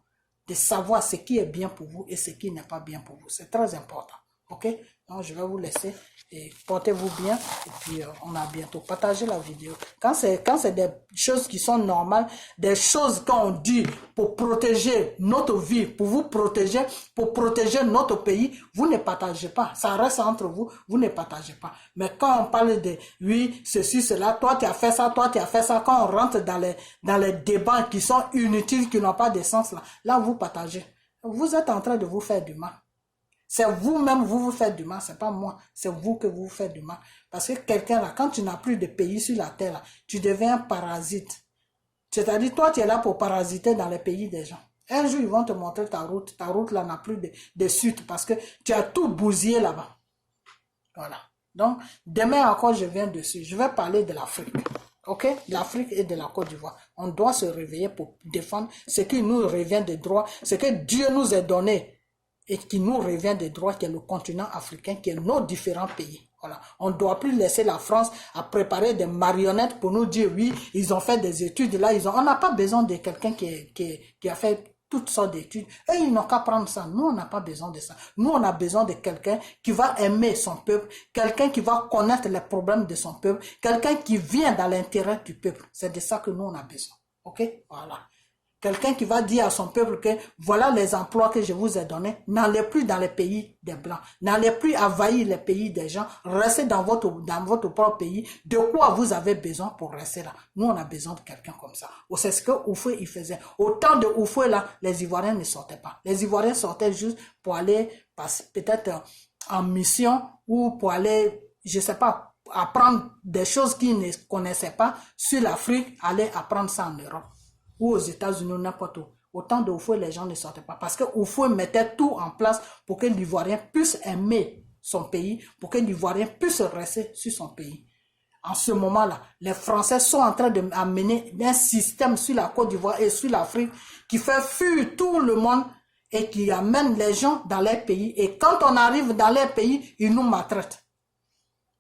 de savoir ce qui est bien pour vous et ce qui n'est pas bien pour vous. C'est très important. Ok? Donc, je vais vous laisser et portez-vous bien. Et puis, on a bientôt. Partagez la vidéo. Quand c'est des choses qui sont normales, des choses qu'on dit pour protéger notre vie, pour vous protéger, pour protéger notre pays, vous ne partagez pas. Ça reste entre vous, vous ne partagez pas. Mais quand on parle de, oui, ceci, cela, toi tu as fait ça, toi tu as fait ça, quand on rentre dans les débats qui sont inutiles, qui n'ont pas de sens, là vous partagez. Vous êtes en train de vous faire du mal. C'est vous-même, vous faites du mal, c'est pas moi, c'est vous que vous faites du mal. Parce que quelqu'un là, quand tu n'as plus de pays sur la terre, là, tu deviens un parasite. C'est-à-dire, toi, tu es là pour parasiter dans les pays des gens. Un jour, ils vont te montrer ta route là n'a plus de suite parce que tu as tout bousillé là-bas. Voilà. Donc, demain encore, je viens dessus. Je vais parler de l'Afrique. Ok? L'Afrique et de la Côte d'Ivoire. On doit se réveiller pour défendre ce qui nous revient de droit, ce que Dieu nous a donné. Et qui nous revient des droits, qui est le continent africain, qui est nos différents pays. Voilà. On ne doit plus laisser la France à préparer des marionnettes pour nous dire, oui, ils ont fait des études, là, on n'a pas besoin de quelqu'un qui a fait toutes sortes d'études. Eux, ils n'ont qu'à prendre ça. Nous, on n'a pas besoin de ça. Nous, on a besoin de quelqu'un qui va aimer son peuple, quelqu'un qui va connaître les problèmes de son peuple, quelqu'un qui vient dans l'intérêt du peuple. C'est de ça que nous, on a besoin. Ok? Voilà. Quelqu'un qui va dire à son peuple que voilà les emplois que je vous ai donnés, n'allez plus dans les pays des Blancs, n'allez plus envahir les pays des gens, restez dans votre propre pays. De quoi vous avez besoin pour rester là? Nous, on a besoin de quelqu'un comme ça. C'est ce que Houphouët il faisait. Au temps de Houphouët là, les Ivoiriens ne sortaient pas. Les Ivoiriens sortaient juste pour aller peut-être en mission ou pour aller, je sais pas, apprendre des choses qu'ils ne connaissaient pas sur l'Afrique, aller apprendre ça en Europe. Ou aux États-Unis, n'importe où. Au temps de Houphouët, les gens ne sortaient pas. Parce que Houphouët mettait tout en place pour que l'Ivoirien puisse aimer son pays, pour que l'Ivoirien puisse rester sur son pays. En ce moment-là, les Français sont en train d'amener un système sur la Côte d'Ivoire et sur l'Afrique qui fait fuir tout le monde et qui amène les gens dans les pays. Et quand on arrive dans les pays, ils nous maltraitent.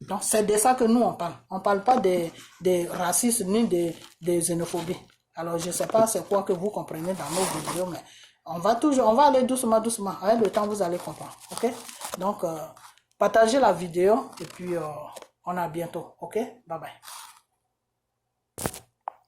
Donc, c'est de ça que nous, on parle. On ne parle pas des racistes ni des xénophobies. Alors, je ne sais pas c'est quoi que vous comprenez dans nos vidéos, mais on va aller doucement, doucement. Avec le temps, vous allez comprendre. Ok? Donc, partagez la vidéo et puis on a bientôt. Ok? Bye bye.